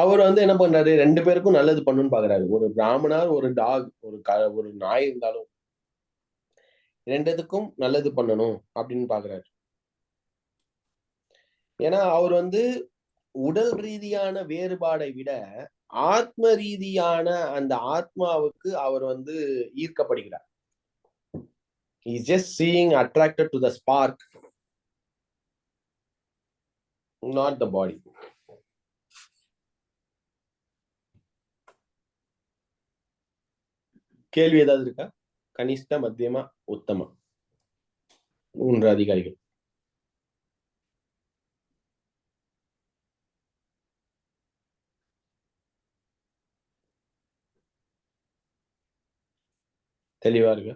அவர் வந்து என்ன பண்றாரு, 2 பேருக்கும் நல்லது பண்ணணும்னு பாக்குறாரு. ஒரு பிராமணர், ஒரு டாக், ஒரு நாய் இருந்தாலும் 2த்துக்கும் நல்லது பண்ணணும் அப்படின்னு பாக்குறாரு. ஏன்னா அவர் வந்து உடல் ரீதியான வேறுபாடை விட ஆத்ம ரீதியான அந்த ஆத்மாவுக்கு அவர் வந்து ஈர்க்கப்படுகிறார். He is just seeing attracted to the spark, not the body. கேள்வி ஏதாவது இருக்கா? கனிஷ்ட, மத்தியமா, உத்தம 3 அதிகாரிகள். தெளிவா இருக்கு.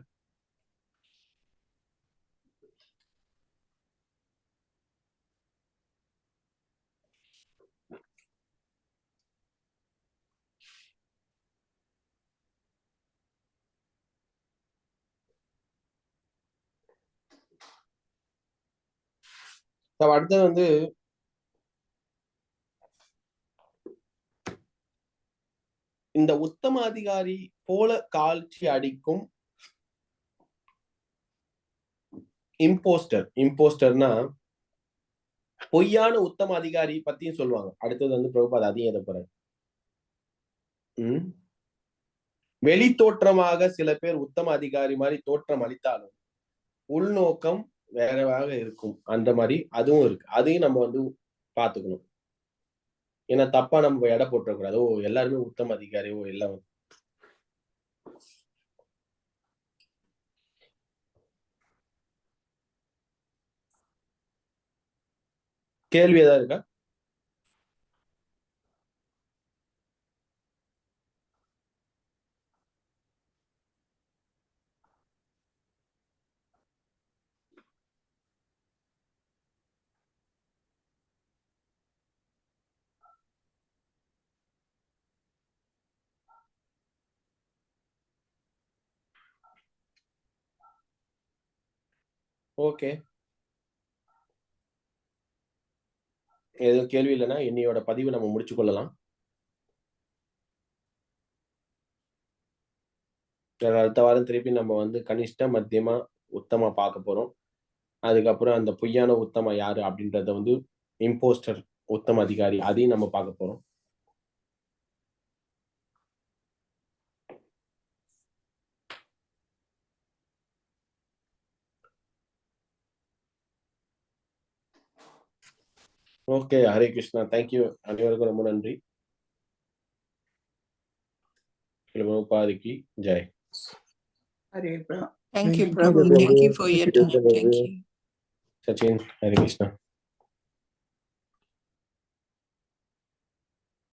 அடுத்தது வந்து இந்த உத்தம அதிகாரி போல காட்சி அடிக்கும் இம்போஸ்டர்னா பொய்யான உத்தம அதிகாரி பத்தியும் சொல்லுவாங்க. அடுத்தது வந்து பிரபுபாத் அதையும் எதை போறாரு. வெளி தோற்றமாக சில பேர் உத்தம அதிகாரி மாதிரி தோற்றம் அளித்தாலும் உள்நோக்கம் வேறவாக இருக்கும். அந்த மாதிரி அதுவும் இருக்கு. அதையும் நம்ம வந்து பாத்துக்கணும். ஏன்னா தப்பா நம்ம எடை போட்டக்கூடாது. ஓ எல்லாருமே உத்தம அதிகாரி, ஓ எல்லாம். கேள்வி ஏதாவது இருக்கா? ஓகே, எதுவும் கேள்வி இல்லைன்னா என்னையோட பதிவு நம்ம முடிச்சு கொள்ளலாம். அடுத்த வாரம் திருப்பி நம்ம வந்து கனிஷ்ட, மத்தியமா, உத்தமா பார்க்க போறோம். அதுக்கப்புறம் அந்த பொய்யான உத்தம யாரு அப்படின்றத வந்து இம்போஸ்டர் உத்தம அதிகாரி அதையும் நம்ம பார்க்க போறோம். ஓகே, ஹரே கிருஷ்ணா. தேங்க்யூ. அனைவருக்கும் ரொம்ப நன்றி. பிரபுபாதிக்கு ஜெய். ஹரே பிரபு. Thank you, Thank you, Prabhu. Prabhu. Thank you for Thank your you, time. Thank you. Sachin, Hare Krishna.